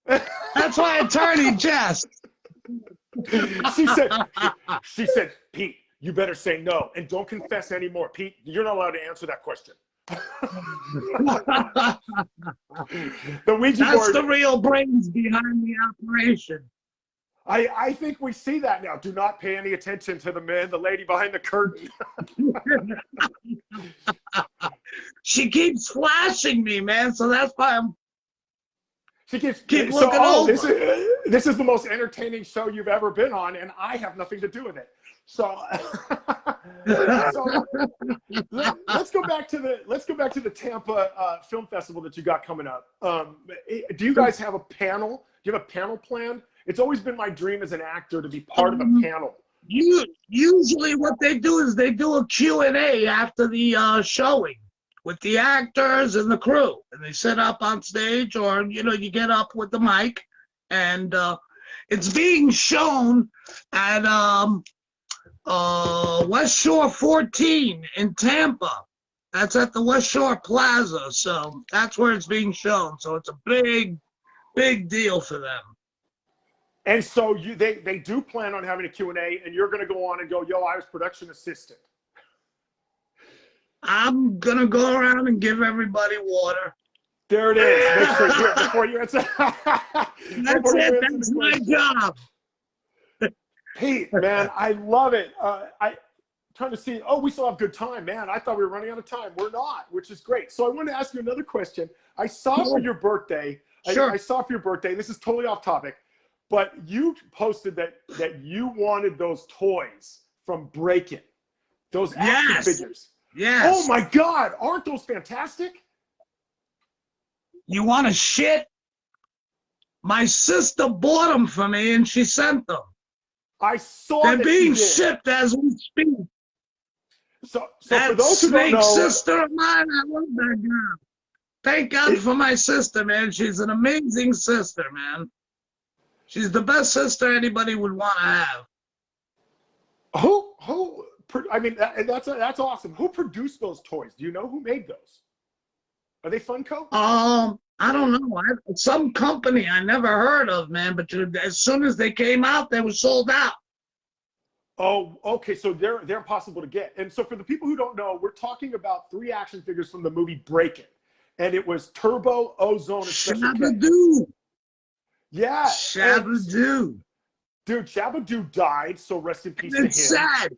That's my attorney, Jess. She said, Pete, you better say no and don't confess anymore. Pete, you're not allowed to answer that question. The Ouija That's board. the real brains behind the operation. I think we see that now. Do not pay any attention to the lady behind the curtain. She keeps flashing me, man, so that's why I'm She keeps keep looking over. This is the most entertaining show you've ever been on, and I have nothing to do with it. So, let's go back to the Tampa Film Festival that you got coming up. Do you guys have a panel? Do you have a panel planned? It's always been my dream as an actor to be part of a panel. Usually what they do is they do a Q&A after the showing with the actors and the crew. And they sit up on stage, or, you get up with the mic. And it's being shown at West Shore 14 in Tampa. That's at the West Shore Plaza. So that's where it's being shown. So it's a big, big deal for them. And so they do plan on having a Q&A, and you're going to go on and go, yo, I was production assistant. I'm going to go around and give everybody water. There it is. Make sure here before you answer. That's it. That's my job. Pete, man, I love it. I'm trying to see. Oh, we still have good time, man. I thought we were running out of time. We're not, which is great. So I want to ask you another question. I saw for your birthday. Sure. I saw for your birthday. This is totally off topic, but you posted that you wanted those toys from Break-In, those action figures. Yes. Oh my God, aren't those fantastic? You want to shit? My sister bought them for me, and she sent them. I saw They're that being you did. shipped as we speak. So That for those who don't snake know, sister of mine, I love that girl. Thank God for my sister, man. She's an amazing sister, man. She's the best sister anybody would want to have. I mean, that's awesome. Who produced those toys? Do you know who made those? Are they Funko? I don't know. Some company I never heard of, man. But as soon as they came out, they were sold out. Oh, okay. So they're impossible to get. And so for the people who don't know, we're talking about 3 action figures from the movie Break-In, and it was Turbo, Ozone, and Special K. Shabba-doo. Yeah. Shabba-doo. Dude, Shabba-doo died, so rest in peace to him. It's sad.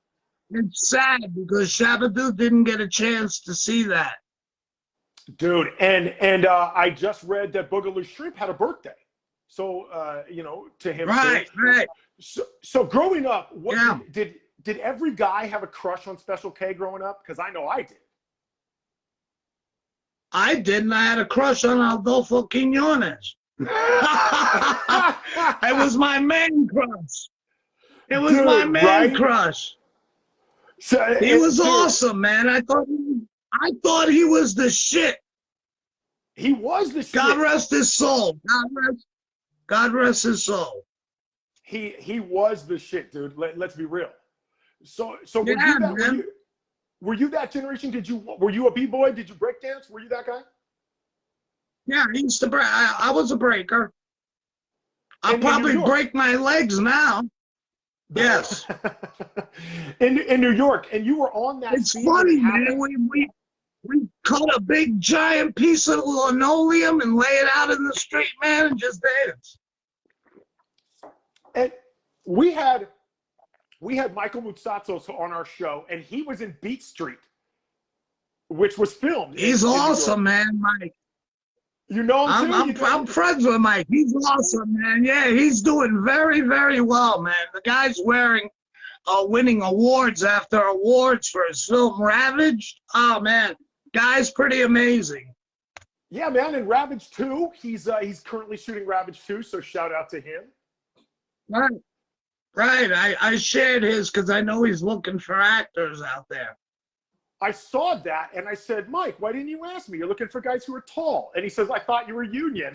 It's sad because Shabba-doo didn't get a chance to see that. Dude, and I just read that Boogaloo Shrimp had a birthday. So, to him. Right, too. right. So growing up, did every guy have a crush on Special K growing up? Because I know I did. I didn't. I had a crush on Adolfo Quiñones. It was my main crush. It was my main crush. So, he was awesome, man. I thought he was the shit. He was the shit. God rest his soul. God rest his soul. He was the shit, dude. Let's be real. So were you that generation? Were you a b-boy? Did you break dance? Were you that guy? Yeah, I used to break. I was a breaker. I'll probably break my legs now. Yes. in New York, and you were on that. It's funny, man. We cut a big giant piece of linoleum and lay it out in the street, man, and just dance. And we had Michael Moutsatsos on our show, and he was in Beat Street, which was filmed. He's in awesome, man, Mike. You know him too? I'm friends with Mike. He's awesome, man. Yeah, he's doing very, very well, man. The guy's winning awards after awards for his film Ravaged. Oh, man. Guy's pretty amazing. Yeah, man, and Ravage 2, he's currently shooting Ravage 2, so shout out to him. Right. Right. I shared his because I know he's looking for actors out there. I saw that, and I said, Mike, why didn't you ask me? You're looking for guys who are tall. And he says, I thought you were union.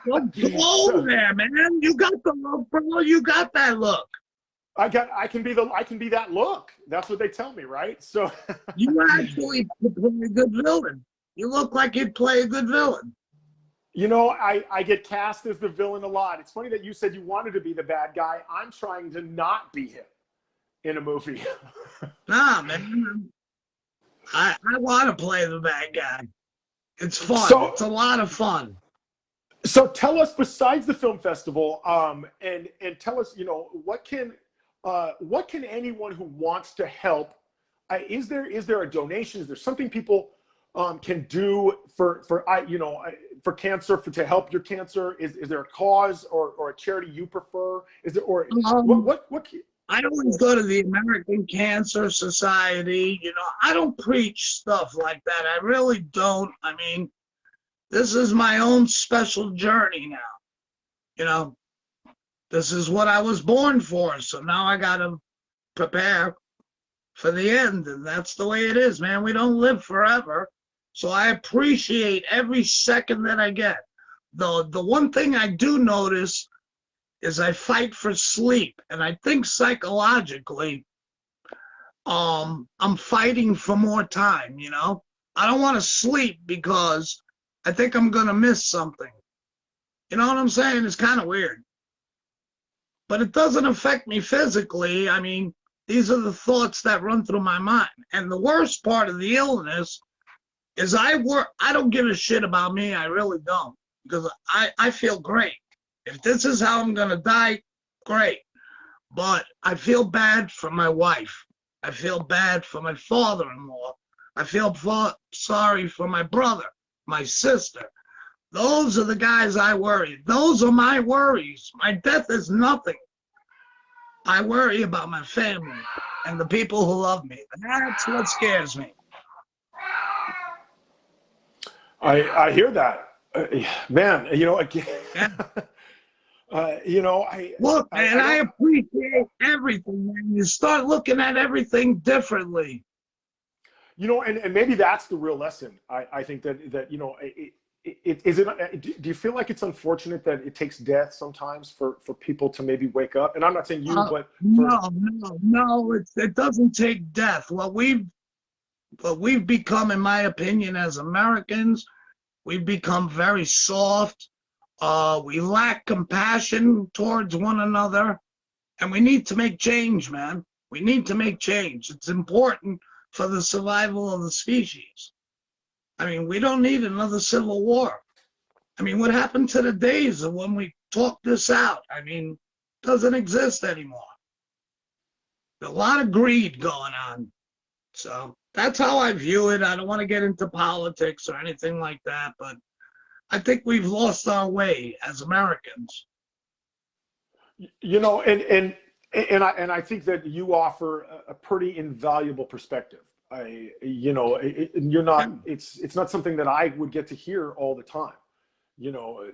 Well, go over there, man. You got the look, bro. You got that look. I can be that look. That's what they tell me, right? So You actually could play a good villain. You look like you'd play a good villain. You know, I get cast as the villain a lot. It's funny that you said you wanted to be the bad guy. I'm trying to not be him in a movie. Nah, man. I want to play the bad guy. It's fun. It's a lot of fun. So tell us, besides the film festival, and tell us, you know, what can anyone who wants to help? Is there a donation? Is there something people can do for cancer, to help your cancer? Is there a cause or a charity you prefer? Is there what? I always go to the American Cancer Society. You know, I don't preach stuff like that. I really don't. I mean, this is my own special journey now. You know, this is what I was born for. So now I got to prepare for the end. And that's the way it is, man. We don't live forever. So I appreciate every second that I get. The one thing I do notice is I fight for sleep. And I think psychologically, I'm fighting for more time, you know? I don't want to sleep because I think I'm going to miss something. You know what I'm saying? It's kind of weird. But it doesn't affect me physically. I mean, these are the thoughts that run through my mind. And the worst part of the illness is I don't give a shit about me. I really don't. Because I feel great. If this is how I'm going to die, great. But I feel bad for my wife. I feel bad for my father-in-law. I feel sorry for my brother, my sister. Those are the guys I worry. Those are my worries. My death is nothing. I worry about my family and the people who love me. That's what scares me. I hear that. Man, you know, again, Yeah. you know, Look, man, I appreciate everything, man. You start looking at everything differently. You know, and maybe that's the real lesson. I think that you know, do you feel like it's unfortunate that it takes death sometimes for people to maybe wake up? And I'm not saying you, but no, it doesn't take death. What we've become, in my opinion, as Americans, we've become very soft. We lack compassion towards one another, and we need to make change, man. We need to make change. It's important for the survival of the species. I mean, we don't need another civil war. I mean, what happened to the days of when we talked this out? I mean, doesn't exist anymore. There's a lot of greed going on. So that's how I view it. I don't want to get into politics or anything like that, but I think we've lost our way as Americans. you know, and I think that you offer a pretty invaluable perspective. You know, you're not. It's not something that I would get to hear all the time. You know,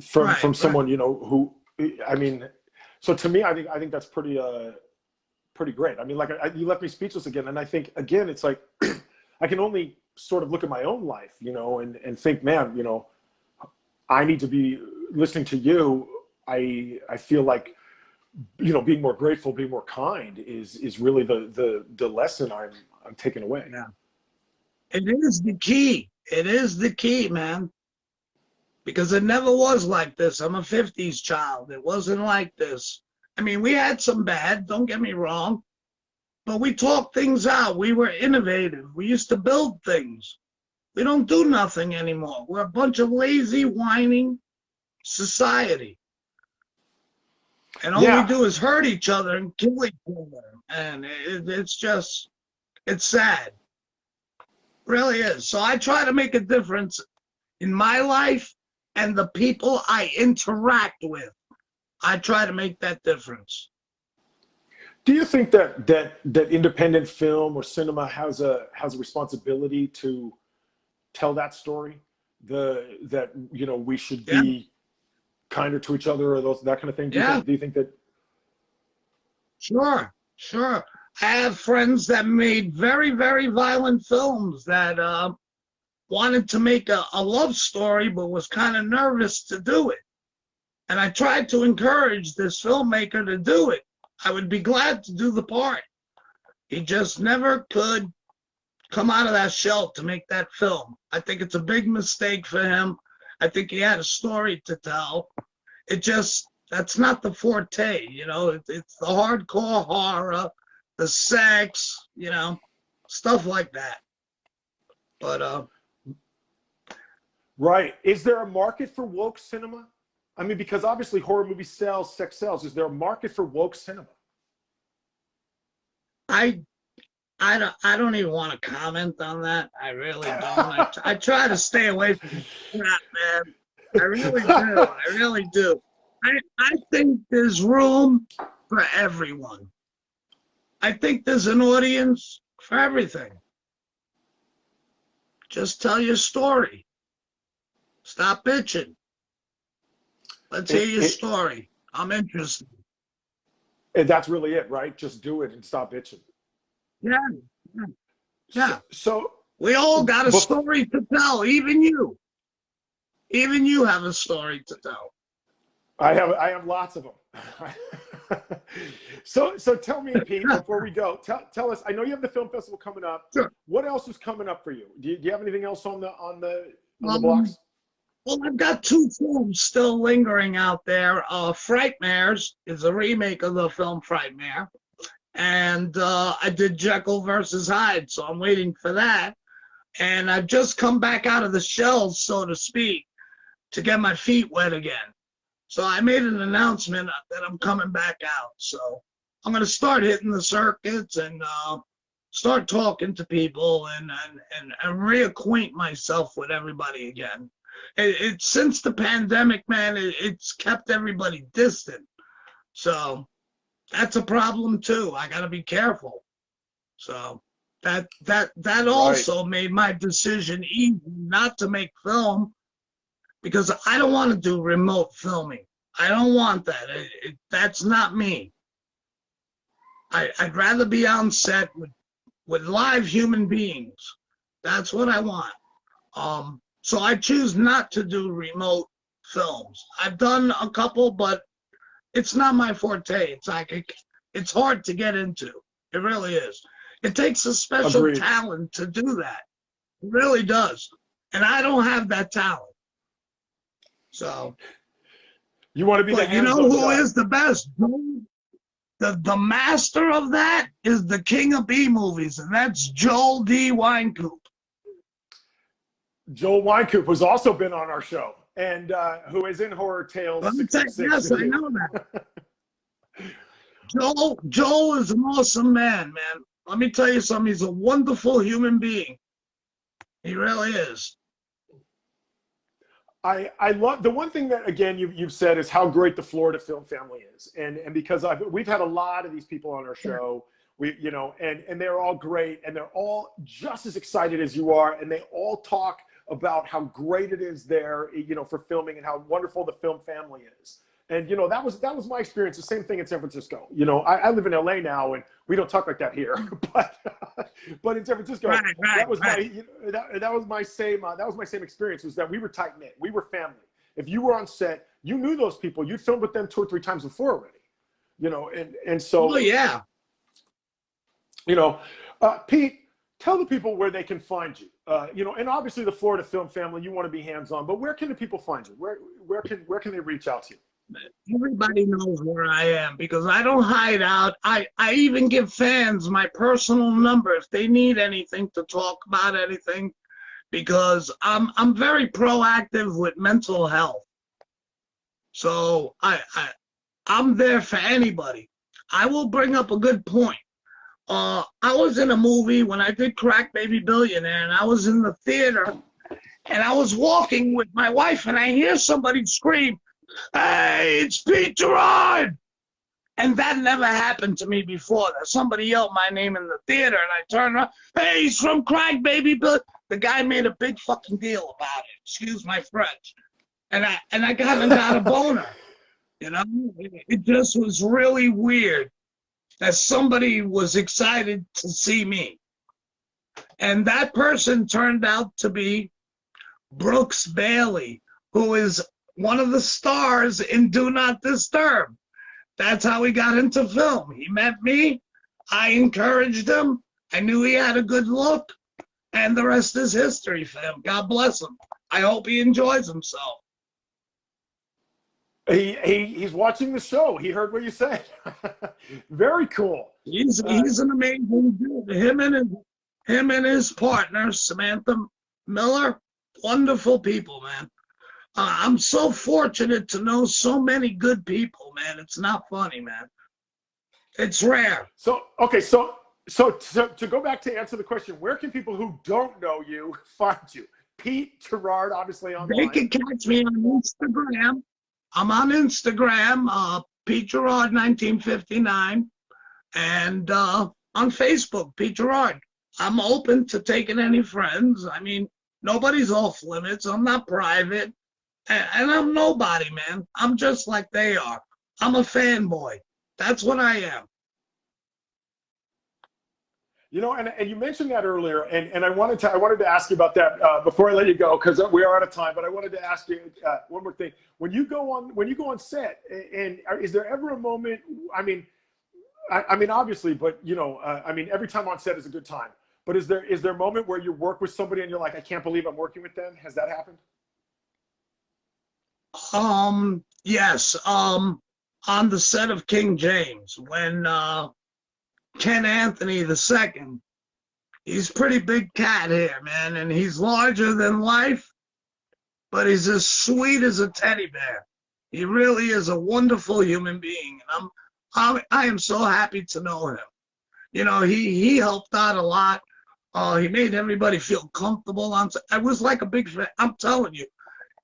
from someone you know who. I mean, so to me, I think that's pretty great. I mean, like you left me speechless again, and I think again, it's like I can only sort of look at my own life, you know, and think, man, you know, I need to be listening to you. I feel like, you know, being more grateful, being more kind is really the lesson I'm taking away. Yeah. It is the key. It is the key, man. Because it never was like this. I'm a 50s child. It wasn't like this. I mean, we had some bad, don't get me wrong, but we talked things out. We were innovative. We used to build things. We don't do nothing anymore. We're a bunch of lazy, whining society. And all we Yeah. do is hurt each other and kill each other. And it's sad. Really is. So I try to make a difference in my life and the people I interact with. I try to make that difference. Do you think that independent film or cinema has a responsibility to tell that story? That we should be kinder to each other, or that kind of thing. Do you think that? Sure. I have friends that made very, very violent films that wanted to make a love story, but was kind of nervous to do it. And I tried to encourage this filmmaker to do it. I would be glad to do the part. He just never could come out of that shell to make that film. I think it's a big mistake for him. I think he had a story to tell. That's not the forte, it's the hardcore horror, the sex, stuff like that. But Right. Is there a market for woke cinema? I mean, because obviously horror movies sell, sex sells. Is there a market for woke cinema? I don't even want to comment on that. I really don't. I try to stay away from that, man. I really do. I really do. I think there's room for everyone. I think there's an audience for everything. Just tell your story. Stop bitching. Let's hear your story. I'm interested. And that's really it, right? Just do it and stop bitching. Yeah. So we all got a story to tell. Even you. Even you have a story to tell. I have lots of them. So tell me, Pete, before we go, tell us. I know you have the film festival coming up. Sure. What else is coming up for you? Do you have anything else on the blocks? Well, I've got 2 films still lingering out there. Frightmares is a remake of the film Frightmare. And I did Jekyll versus Hyde, so I'm waiting for that. And I've just come back out of the shell, so to speak, to get my feet wet again. So I made an announcement that I'm coming back out. So I'm going to start hitting the circuits and start talking to people and reacquaint myself with everybody again. It's since the pandemic, man, it's kept everybody distant. So that's a problem too. I got to be careful. So that also made my decision easy not to make film, because I don't want to do remote filming. I don't want that. That's not me. I'd rather be on set with live human beings. That's what I want. So I choose not to do remote films. I've done a couple, but it's not my forte. It's hard to get into. It really is. It takes a special talent to do that. It really does. And I don't have that talent. So you want to be you know who is the best? The master of that is the king of B movies, and that's Joel D. Wynkoop. Joel Wynkoop, who's also been on our show, and who is in Horror Tales 666. Yes, I know that. Joel is an awesome man. Let me tell you something. He's a wonderful human being. He really is. I love the one thing that, again, you've said is how great the Florida film family is, and because we've had a lot of these people on our show, and they're all great, and they're all just as excited as you are, and they all talk about how great it is there, for filming, and how wonderful the film family is. And that was my experience. The same thing in San Francisco. I live in LA now, and we don't talk like that here. but in San Francisco, that was my same experience. Was that we were tight knit. We were family. If you were on set, you knew those people. You'd filmed with them 2 or 3 times before already. And so. Oh yeah. Pete, tell the people where they can find you. And obviously the Florida film family, you want to be hands-on, but where can the people find you? Where can they reach out to you? Everybody knows where I am because I don't hide out. I even give fans my personal number if they need anything to talk about anything. because I'm very proactive with mental health. So I'm there for anybody. I will bring up a good point. I was in a movie when I did Crack Baby Billionaire, and I was in the theater, and I was walking with my wife, and I hear somebody scream, "Hey, it's Pete Girard!" And that never happened to me before. That somebody yelled my name in the theater, and I turned around, "Hey, he's from Crack Baby Bill." The guy made a big fucking deal about it. Excuse my French. And I got a boner. You know, it just was really weird that somebody was excited to see me. And that person turned out to be Brooks Bailey, who is one of the stars in Do Not Disturb. That's how he got into film. He met me. I encouraged him. I knew he had a good look. And the rest is history for him. God bless him. I hope he enjoys himself. He's watching the show. He heard what you said. Very cool. He's an amazing dude. Him and his partner, Samantha Miller, wonderful people, man. I'm so fortunate to know so many good people, man. It's not funny, man. It's rare. So, okay, so to go back to answer the question, where can people who don't know you find you? Pete Girard, obviously online. They can catch me on Instagram. I'm on Instagram, Pete Girard 1959, and on Facebook, Pete Girard. I'm open to taking any friends. I mean, nobody's off limits. I'm not private. And I'm nobody, man. I'm just like they are. I'm a fanboy. That's what I am. You know, and you mentioned that earlier, and I wanted to ask you about that before I let you go, because we are out of time. But I wanted to ask you one more thing. When you go on set, and is there ever a moment? I mean, obviously, but you know, I mean, every time on set is a good time. But is there a moment where you work with somebody and you're like, I can't believe I'm working with them? Has that happened? Yes. On the set of King James, when Ken Anthony II, he's a pretty big cat here, man, and he's larger than life, but he's as sweet as a teddy bear. He really is a wonderful human being, and I am so happy to know him. You know, he helped out a lot. He made everybody feel comfortable on set. I was like a big fan. I'm telling you,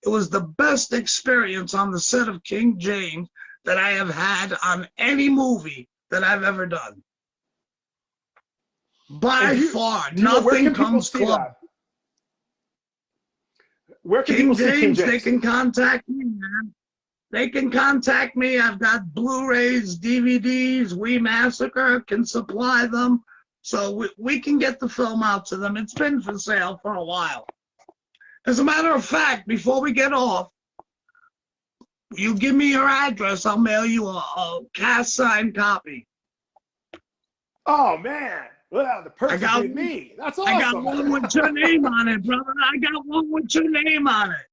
it was the best experience on the set of King James that I have had on any movie that I've ever done. By far, nothing comes close. Where can people see King James? They can contact me, man. They can contact me. I've got Blu-rays, DVDs. We Massacre can supply them. So we can get the film out to them. It's been for sale for a while. As a matter of fact, before we get off, you give me your address, I'll mail you a cast signed copy. Oh, man. Well, the person with me. That's awesome. I got one with your name on it, brother. I got one with your name on it.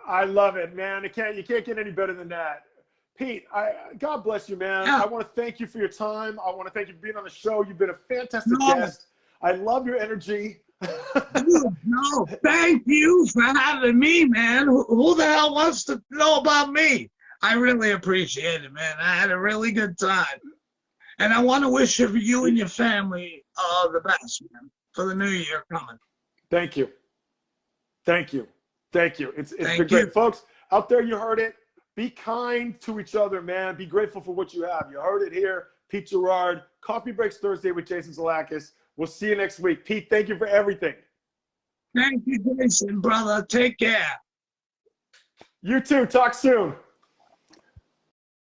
I love it, man. You can't get any better than that. Pete, God bless you, man. Yeah. I want to thank you for your time. I want to thank you for being on the show. You've been a fantastic guest. I love your energy. Dude, no, thank you for having me, man. Who the hell wants to know about me? I really appreciate it, man. I had a really good time. And I want to wish you and your family the best, man, for the new year coming. Thank you. Thank you. Thank you. It's been great. You. Folks, out there, you heard it. Be kind to each other, man. Be grateful for what you have. You heard it here. Pete Girard, Coffee Breaks Thursday with Jason Zlatkus. We'll see you next week. Pete, thank you for everything. Thank you, Jason, brother. Take care. You too. Talk soon.